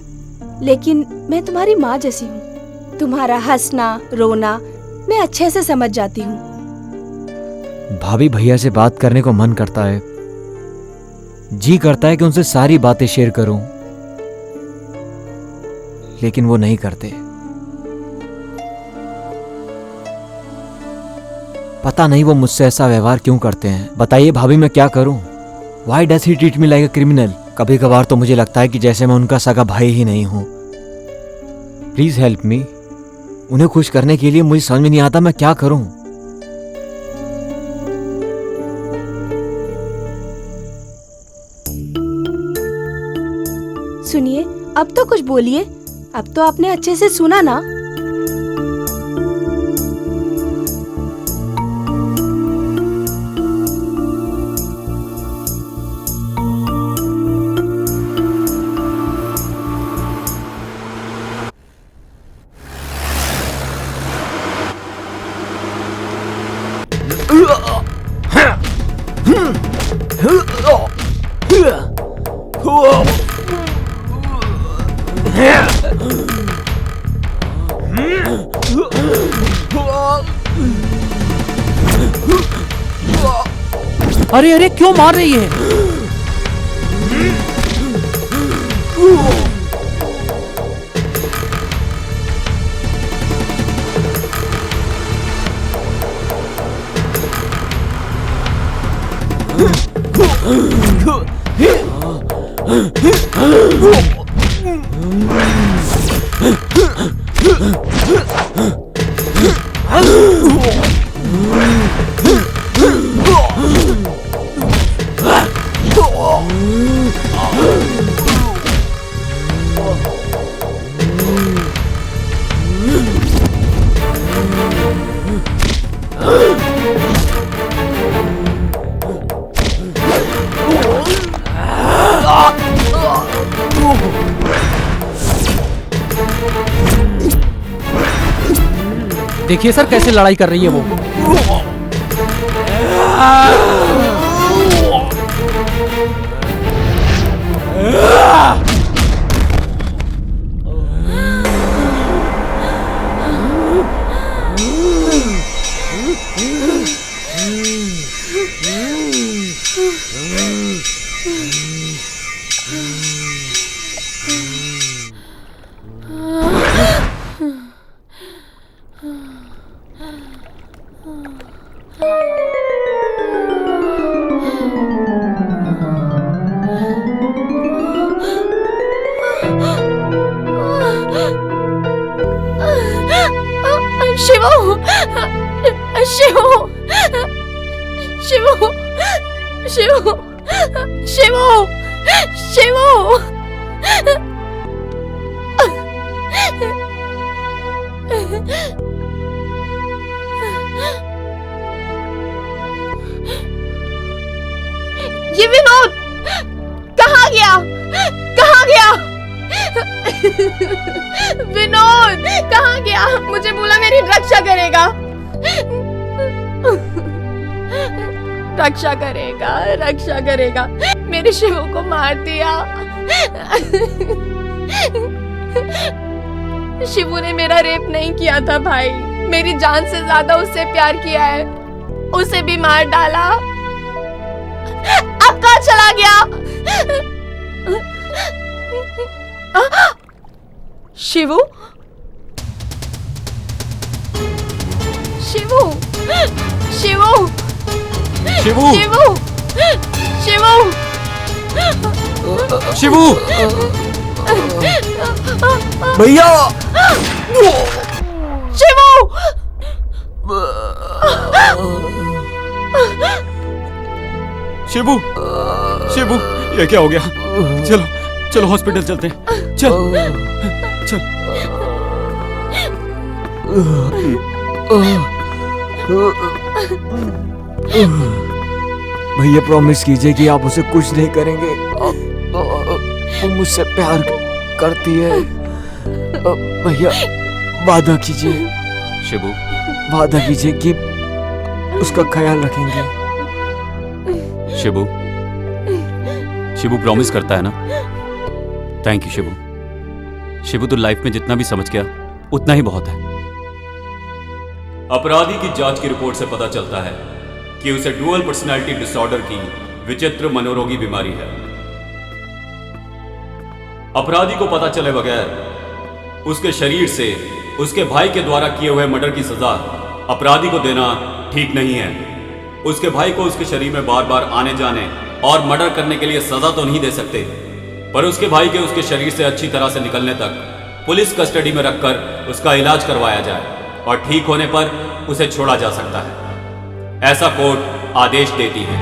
लेकिन मैं तुम्हारी माँ जैसी हूँ। तुम्हारा हंसना रोना मैं अच्छे से समझ जाती हूँ। भाभी भैया से बात करने को मन करता है, जी करता है कि उनसे सारी बातें शेयर करूं, लेकिन वो नहीं करते। पता नहीं वो मुझसे ऐसा व्यवहार क्यों करते हैं। बताइए भाभी, मैं क्या करूं? Why does he treat me like a criminal? कभी कभार तो मुझे लगता है कि जैसे मैं उनका सगा भाई ही नहीं हूं। Please help me. उन्हें खुश करने के लिए मुझे समझ में नहीं आता मैं क्या करूं। सुनिए, अब तो कुछ बोलिए। अब तो आपने अच्छे से सुना ना। अरे अरे, क्यों मार रही है? देखिए सर, कैसे लड़ाई कर रही है वो। शिवू, शिवू, शिवू, शिवू, शिवू, शिवू। ये विनोद कहाँ गया? कहाँ गया? विनोद कहाँ गया? मुझे बोला मेरी रक्षा करेगा, रक्षा करेगा, रक्षा करेगा। मेरे शिवू को मार दिया। शिवू ने मेरा रेप नहीं किया था भाई, मेरी जान से ज्यादा उससे प्यार किया है, उसे भी मार डाला। अब कहाँ चला गया? शिवू, शिवू, शिवू, शिवू, शिवू, शिवू, शिवू, भैया, शिवू, शिवू, शिवू, ये क्या हो गया? चलो चलो हॉस्पिटल चलते हैं। चल चल। भैया प्रॉमिस कीजिए कि आप उसे कुछ नहीं करेंगे। वो मुझसे प्यार करती है। भैया वादा कीजिए। शिबू, वादा कीजिए कि उसका ख्याल रखेंगे। शिबू, शिबू प्रॉमिस करता है ना? Thank you Shibu. शिबू तो लाइफ में जितना भी समझ गया उतना ही बहुत है। अपराधी की जांच की रिपोर्ट से पता चलता है कि उसे डुअल पर्सनैलिटी डिसऑर्डर की विचित्र मनोरोगी बीमारी है। अपराधी को पता चले बगैर उसके शरीर से उसके भाई के द्वारा किए हुए मर्डर की सजा अपराधी को देना ठीक नहीं है। उसके भाई को उसके शरीर में बार बार आने जाने और मर्डर करने के लिए सजा तो नहीं दे सकते, पर उसके भाई के उसके शरीर से अच्छी तरह से निकलने तक पुलिस कस्टडी में रखकर उसका इलाज करवाया जाए और ठीक होने पर उसे छोड़ा जा सकता है, ऐसा कोर्ट आदेश देती है।